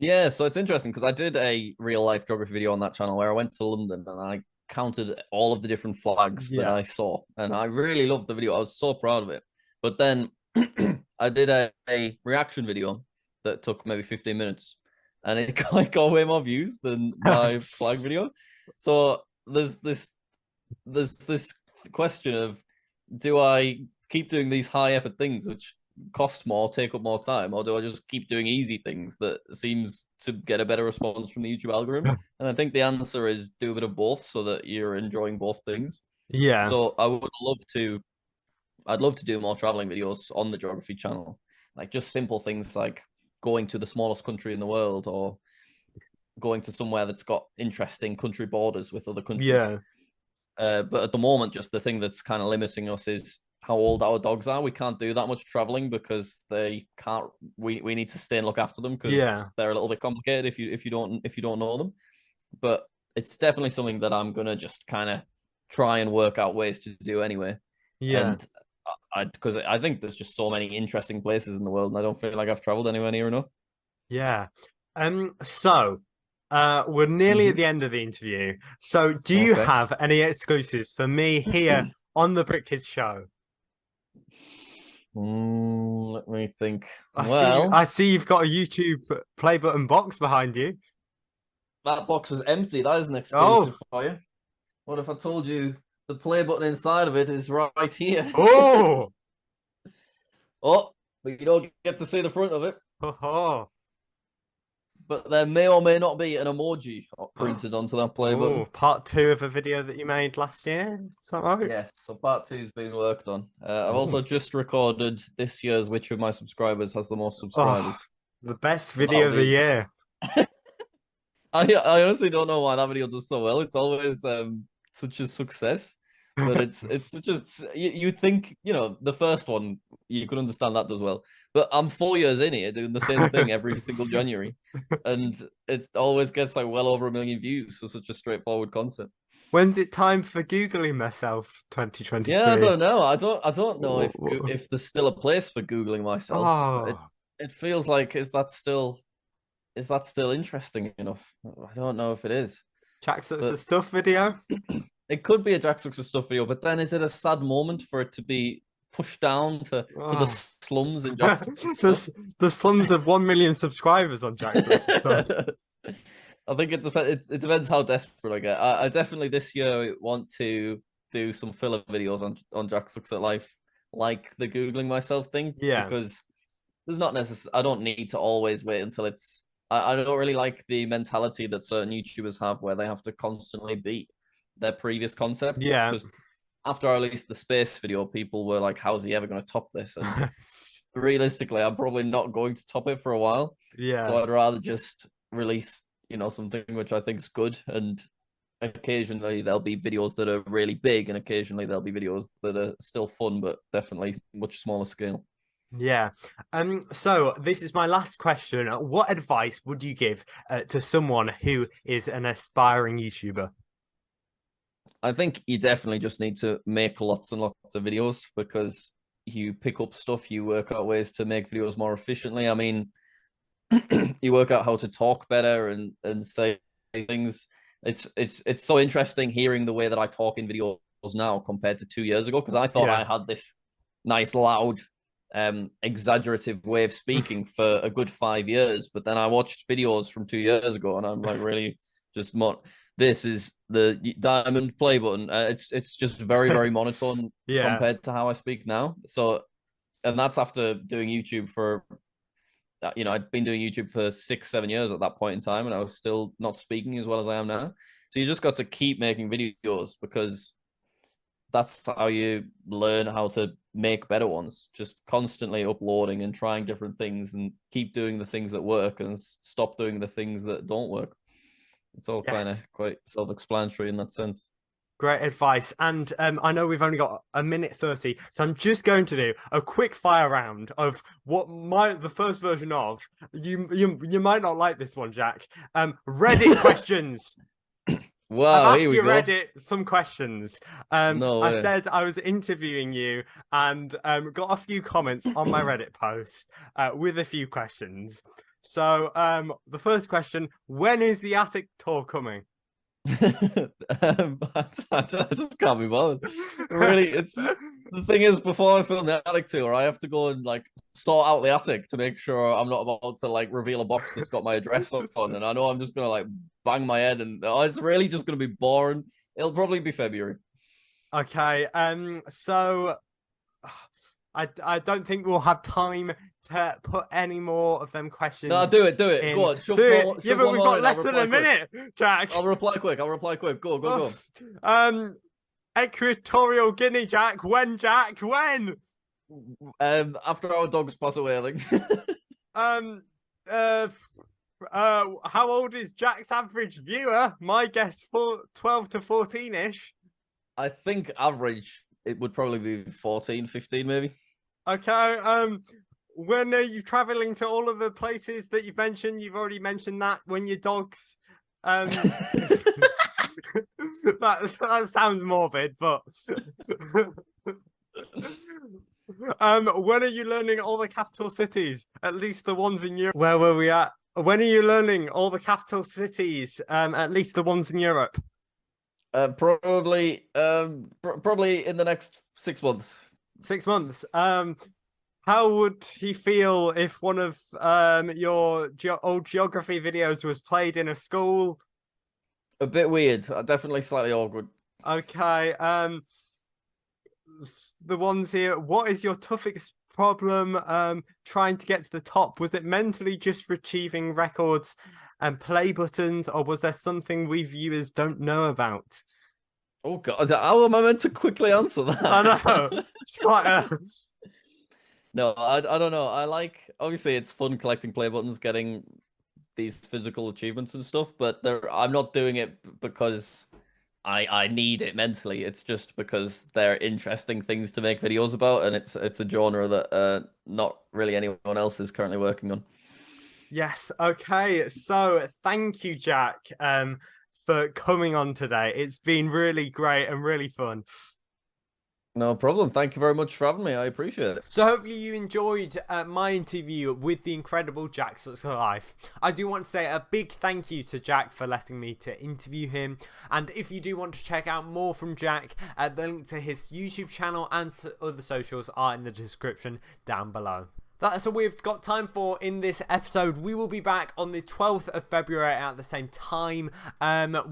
Yeah, so it's interesting because I did a real life geography video on that channel where I went to London and I counted all of the different flags that I saw, and I really loved the video. I was so proud of it. But then I did a reaction video that took maybe 15 minutes, and it got way more views than my flag video. So there's this question of, do I keep doing these high effort things which cost more, take up more time, or do I just keep doing easy things that seems to get a better response from the YouTube algorithm? And I think the answer is do a bit of both, so that you're enjoying both things. Yeah. So I'd love to do more traveling videos on the geography channel, like just simple things like going to the smallest country in the world, or going to somewhere that's got interesting country borders with other countries. Yeah. But at the moment, just the thing that's kind of limiting us is how old our dogs are. We can't do that much traveling because they can't. We need to stay and look after them because Yeah. they're a little bit complicated if you don't know them. But it's definitely something that I'm gonna just kind of try and work out ways to do anyway. Yeah. And because I think there's just so many interesting places in the world, and I don't feel like I've traveled anywhere near enough. Yeah. So we're nearly at the end of the interview. So do you Okay. have any exclusives for me here on the Brick Kids show? Let me think. I see you've got a YouTube play button box behind you. That box is empty. That is an Oh. exclusive for you. What if I told you the play button inside of it is right here? Oh. Oh, but you don't get to see the front of it. Oh. But there may or may not be an emoji printed onto that play button. Oh, part 2 of a video that you made last year. Is that right? Yes, so part 2's been worked on. I've also just recorded this year's which of my subscribers has the most subscribers. The best video of the year. I honestly don't know why that video does so well. It's always such a success. But it's such a you'd think, you know, the first one you could understand that does well. But I'm 4 years in here doing the same thing every single January, and it always gets like well over 1 million views for such a straightforward concept. When's it time for googling myself? 2023. Yeah, I don't know. I don't know if there's still a place for googling myself. Oh. It feels like is that still interesting enough? I don't know if it is. Jack Sucks the Stuff video. It could be a Jack Sucks the Stuff video, but then is it a sad moment for it to be pushed down to the slums in Jack Sucks? The slums of 1 million subscribers on Jack Sucks the Stuff. I think it depends how desperate I get. I definitely this year want to do some filler videos on JackSucksAtLife, like the Googling myself thing. Yeah. Because there's not necessarily, I don't need to always wait until it's, I don't really like the mentality that certain YouTubers have where they have to constantly beat their previous concept. Yeah. Because after I released the space video, people were like, how's he ever going to top this? And realistically, I'm probably not going to top it for a while. Yeah. So I'd rather just release, you know, something which I think is good. And occasionally there'll be videos that are really big, and occasionally there'll be videos that are still fun, but definitely much smaller scale. Yeah. So this is my last question. What advice would you give to someone who is an aspiring YouTuber? I think you definitely just need to make lots and lots of videos, because you pick up stuff, you work out ways to make videos more efficiently. I mean, you work out how to talk better and say things. It's so interesting hearing the way that I talk in videos now compared to 2 years ago, because I thought I had this nice, loud, exaggerative way of speaking for a good 5 years, but then I watched videos from 2 years ago and I'm like, really just this is the diamond play button. It's just very, very monotone compared to how I speak now. So, and that's after doing YouTube for, you know, I'd been doing YouTube for 6-7 years at that point in time, and I was still not speaking as well as I am now. So you just got to keep making videos, because that's how you learn how to make better ones. Just constantly uploading and trying different things, and keep doing the things that work and stop doing the things that don't work. It's all kind of quite self-explanatory in that sense. Great advice. And I know we've only got 1:30, so I'm just going to do a quick fire round of what the first version of. You might not like this one, Jack. Reddit questions. Wow, I've here asked we you go. Reddit some questions. No way. I said I was interviewing you, and got a few comments on my Reddit post with a few questions. So the first question: when is the attic tour coming? I just can't be bothered. Really, it's the thing is, before I film the attic tour, I have to go and like sort out the attic to make sure I'm not about to like reveal a box that's got my address on, and I know I'm just gonna like bang my head, and it's really just gonna be boring. It'll probably be February. Okay. So I don't think we'll have time to put any more of them questions. No, do it. in. Go on, shove Do more, it. Yeah, but we've got less than a minute, Jack. I'll reply quick. Go. Equatorial Guinea, Jack. When, Jack? When? After our dogs pass away, I think. How old is Jack's average viewer? My guess, 12 to 14-ish. I think average, it would probably be 14, 15 maybe. Okay, when are you traveling to all of the places that you've mentioned? You've already mentioned that when your dogs... that sounds morbid, but... when are you learning all the capital cities? At least the ones in Europe. Where were we at? When are you learning all the capital cities? At least the ones in Europe. Probably in the next 6 months. 6 months. How would he feel if one of your old geography videos was played in a school? A bit weird. Definitely slightly awkward. Okay. The ones here. What is your toughest problem trying to get to the top? Was it mentally just for achieving records and play buttons, or was there something we viewers don't know about? Oh God, how am I meant to quickly answer that? I know. It's quite a... No, I don't know. Obviously it's fun collecting play buttons, getting these physical achievements and stuff, but I'm not doing it because I need it mentally. It's just because they're interesting things to make videos about, and it's a genre that not really anyone else is currently working on. Yes. Okay. So thank you, Jack, for coming on today. It's been really great and really fun. No problem. Thank you very much for having me. I appreciate it. So hopefully you enjoyed my interview with the incredible JackSucksAtLife. I do want to say a big thank you to Jack for letting me to interview him. And if you do want to check out more from Jack, the link to his YouTube channel and other socials are in the description down below. That's all we've got time for in this episode. We will be back on the 12th of February at the same time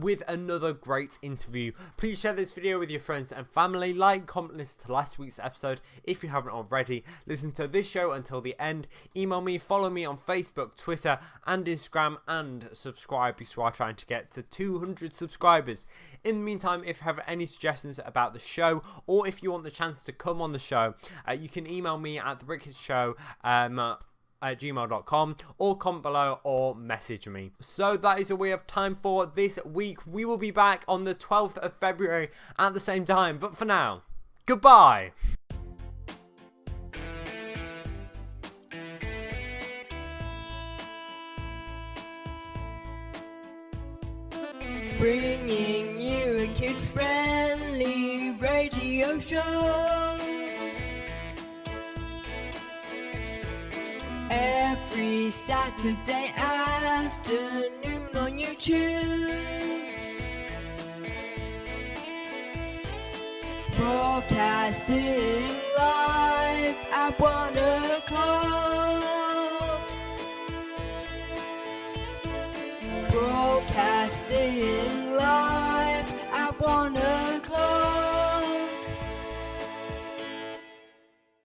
with another great interview. Please share this video with your friends and family. Like, comment, listen to last week's episode if you haven't already. Listen to this show until the end. Email me, follow me on Facebook, Twitter and Instagram, and subscribe because we are trying to get to 200 subscribers. In the meantime, if you have any suggestions about the show or if you want the chance to come on the show, you can email me at thebrickheadshow at gmail.com or comment below or message me. So that is all we have time for this week. We will be back on the 12th of February at the same time, but for now, goodbye. Bringing you a kid-friendly radio show. Every Saturday afternoon on YouTube. Broadcasting live at 1 o'clock. Broadcasting